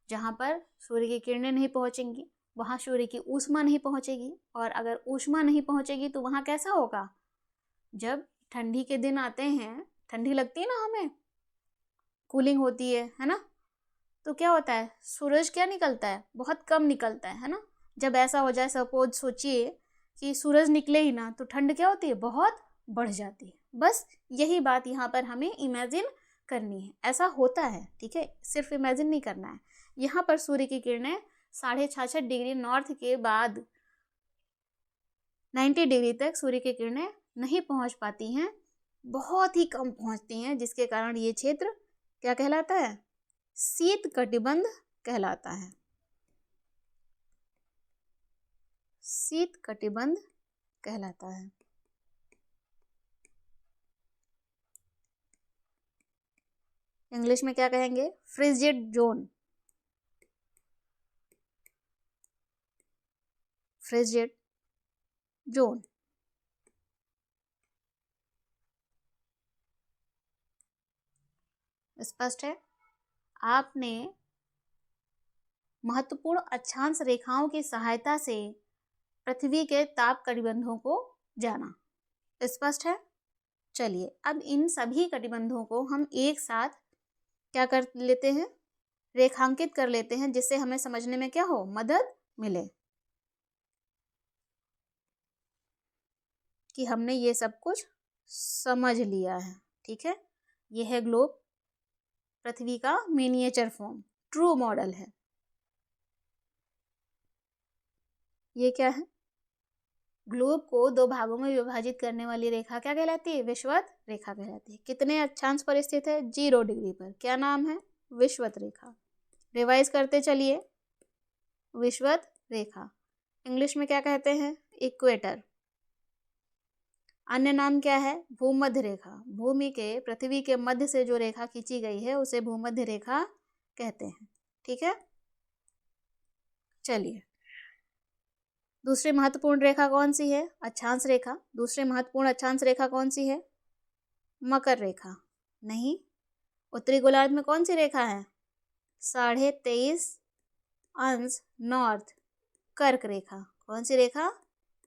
जहाँ पर सूर्य की किरणें नहीं पहुंचेंगी वहाँ सूर्य की ऊष्मा नहीं पहुंचेगी, और अगर ऊष्मा नहीं पहुंचेगी तो वहाँ कैसा होगा, जब ठंडी के दिन आते हैं, ठंडी लगती है ना हमें, कूलिंग होती है ना, तो क्या होता है, सूरज क्या निकलता है, बहुत कम निकलता है ना। जब ऐसा हो जाए, सपोज सोचिए कि सूरज निकले ही ना, तो ठंड क्या होती है, बहुत बढ़ जाती है। बस यही बात यहाँ पर हमें इमेजिन करनी है, ऐसा होता है, ठीक है, सिर्फ इमेजिन नहीं करना है। यहाँ पर सूर्य की किरणें 66.5 डिग्री नॉर्थ के बाद 90 डिग्री तक सूर्य की किरणें नहीं पहुँच पाती हैं, बहुत ही कम पहुँचती हैं, जिसके कारण ये क्षेत्र क्या कहलाता है, शीत कटिबंध कहलाता है। शीत कटिबंध कहलाता है। इंग्लिश में क्या कहेंगे, फ्रिजिड जोन, फ्रिजिड जोन। स्पष्ट है। आपने महत्वपूर्ण अक्षांश रेखाओं की सहायता से पृथ्वी के ताप कटिबंधों को जाना। स्पष्ट है। चलिए अब इन सभी कटिबंधों को हम एक साथ क्या कर लेते हैं, रेखांकित कर लेते हैं, जिससे हमें समझने में क्या हो, मदद मिले कि हमने ये सब कुछ समझ लिया है। ठीक है, ये है ग्लोब, पृथ्वी का मिनिएचर फॉर्म, ट्रू मॉडल है। ये क्या है, ग्लोब को दो भागों में विभाजित करने वाली रेखा क्या कहलाती है, विषुवत रेखा कहलाती है। कितने अक्षांश पर स्थित है, 0 डिग्री पर। क्या नाम है, विषुवत रेखा। रिवाइज करते चलिए, विषुवत रेखा इंग्लिश में क्या कहते हैं, इक्वेटर। अन्य नाम क्या है, भूमध्य रेखा। भूमि के, पृथ्वी के मध्य से जो रेखा खींची गई है उसे भूमध्य रेखा कहते हैं। ठीक है, चलिए दूसरी महत्वपूर्ण रेखा कौन सी है, अक्षांश रेखा। दूसरी महत्वपूर्ण अक्षांश रेखा कौन सी है, मकर रेखा। नहीं, उत्तरी गोलार्ध में कौन सी रेखा है, 23.5 नॉर्थ, कर्क रेखा। कौन सी रेखा,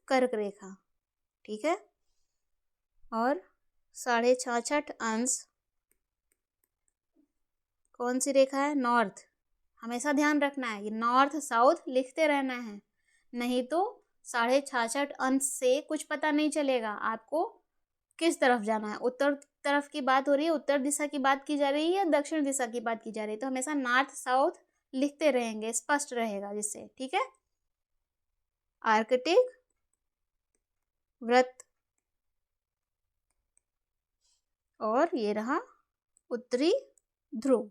कर्क रेखा। ठीक है, और 66.5 कौन सी रेखा है, नॉर्थ। हमेशा ध्यान रखना है, ये नॉर्थ साउथ लिखते रहना है, नहीं तो 66.5 से कुछ पता नहीं चलेगा आपको किस तरफ जाना है। उत्तर तरफ की बात हो रही है, उत्तर दिशा की बात की जा रही है या दक्षिण दिशा की बात की जा रही है, तो हमेशा नॉर्थ साउथ लिखते रहेंगे, स्पष्ट रहेगा जिससे। ठीक है, आर्कटिक वृत्त और ये रहा उत्तरी ध्रुव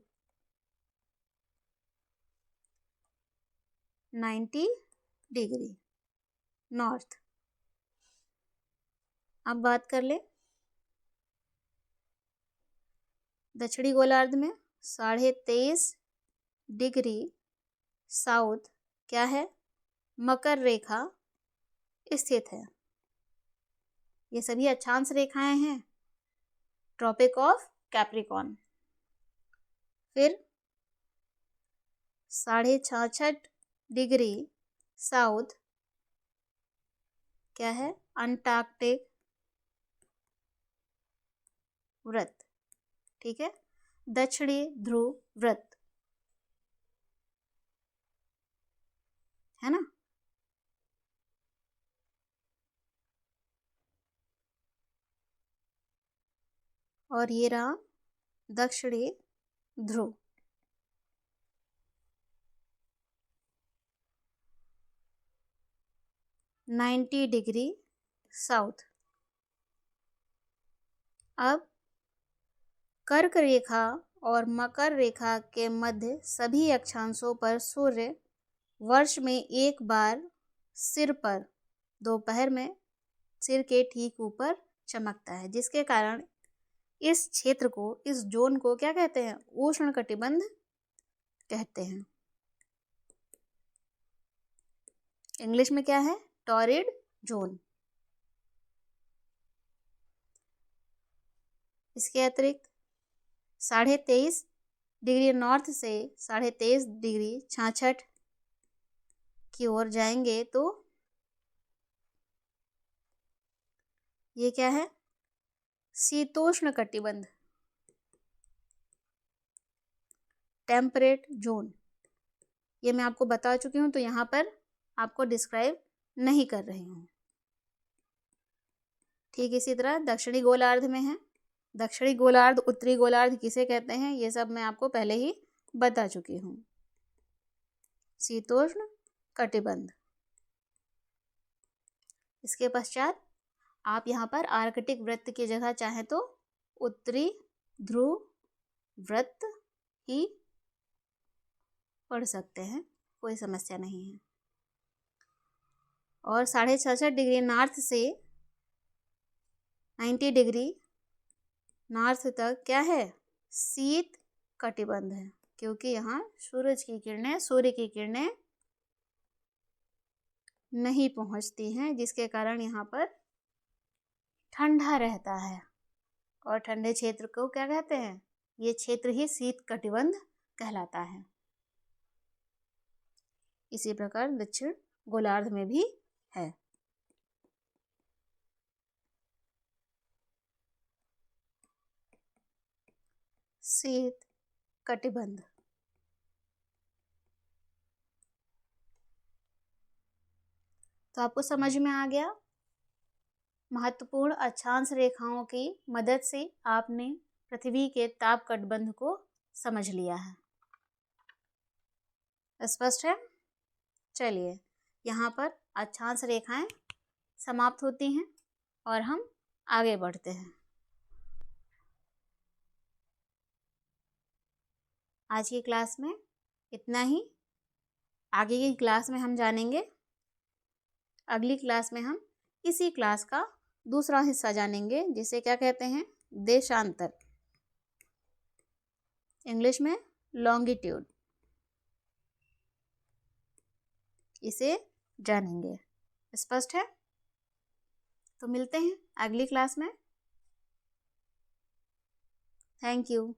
90 डिग्री नॉर्थ। अब बात कर ले दक्षिणी गोलार्ध में 23.5 डिग्री साउथ क्या है, मकर रेखा स्थित है। ये सभी अक्षांश रेखाएं हैं ट्रॉपिक ऑफ कैप्रिकॉर्न। फिर 66.5 डिग्री साउथ क्या है? अंटार्कटिक व्रत, ठीक है, दक्षिणी ध्रुव व्रत, है ना। और ये रहा दक्षिणी ध्रुव। Ninety degree south. अब कर्क रेखा और मकर रेखा के मध्य सभी अक्षांशों पर सूर्य वर्ष में एक बार सिर पर दोपहर में सिर के ठीक ऊपर चमकता है, जिसके कारण इस क्षेत्र को, इस जोन को क्या कहते हैं? उष्णकटिबंध कहते हैं। इंग्लिश में क्या है? Torrid zone. इसके अतिरिक्त 23.5 डिग्री नॉर्थ से 23.5 डिग्री की ओर जाएंगे तो ये क्या है? शीतोष्ण कटिबंध, टेम्परेट जोन। ये मैं आपको बता चुकी हूँ, तो यहाँ पर आपको डिस्क्राइब नहीं कर रही हूँ। ठीक इसी तरह दक्षिणी गोलार्ध में है। दक्षिणी गोलार्ध, उत्तरी गोलार्ध किसे कहते हैं, ये सब मैं आपको पहले ही बता चुकी हूँ। शीतोष्ण कटिबंध। इसके पश्चात आप यहाँ पर आर्कटिक वृत्त की जगह चाहे तो उत्तरी ध्रुव वृत्त ही पढ़ सकते हैं, कोई समस्या नहीं है। और 66.5 डिग्री नॉर्थ से 90 डिग्री नॉर्थ तक क्या है? शीत कटिबंध है, क्योंकि यहाँ सूर्य की किरणें नहीं पहुँचती हैं, जिसके कारण यहाँ पर ठंडा रहता है। और ठंडे क्षेत्र को क्या कहते हैं? ये क्षेत्र ही शीत कटिबंध कहलाता है। इसी प्रकार दक्षिण गोलार्ध में भी है। शीत कटिबंध। तो आपको समझ में आ गया। महत्वपूर्ण अक्षांश रेखाओं की मदद से आपने पृथ्वी के ताप कटबंध को समझ लिया है। स्पष्ट है? चलिए, यहाँ पर अक्षांश रेखाएं समाप्त होती हैं और हम आगे बढ़ते हैं। आज की क्लास में इतना ही। आगे की क्लास में हम जानेंगे, अगली क्लास में हम इसी क्लास का दूसरा हिस्सा जानेंगे, जिसे क्या कहते हैं? देशांतर। इंग्लिश में लॉन्गिट्यूड। इसे जानेंगे। स्पष्ट है? तो मिलते हैं अगली क्लास में। Thank you.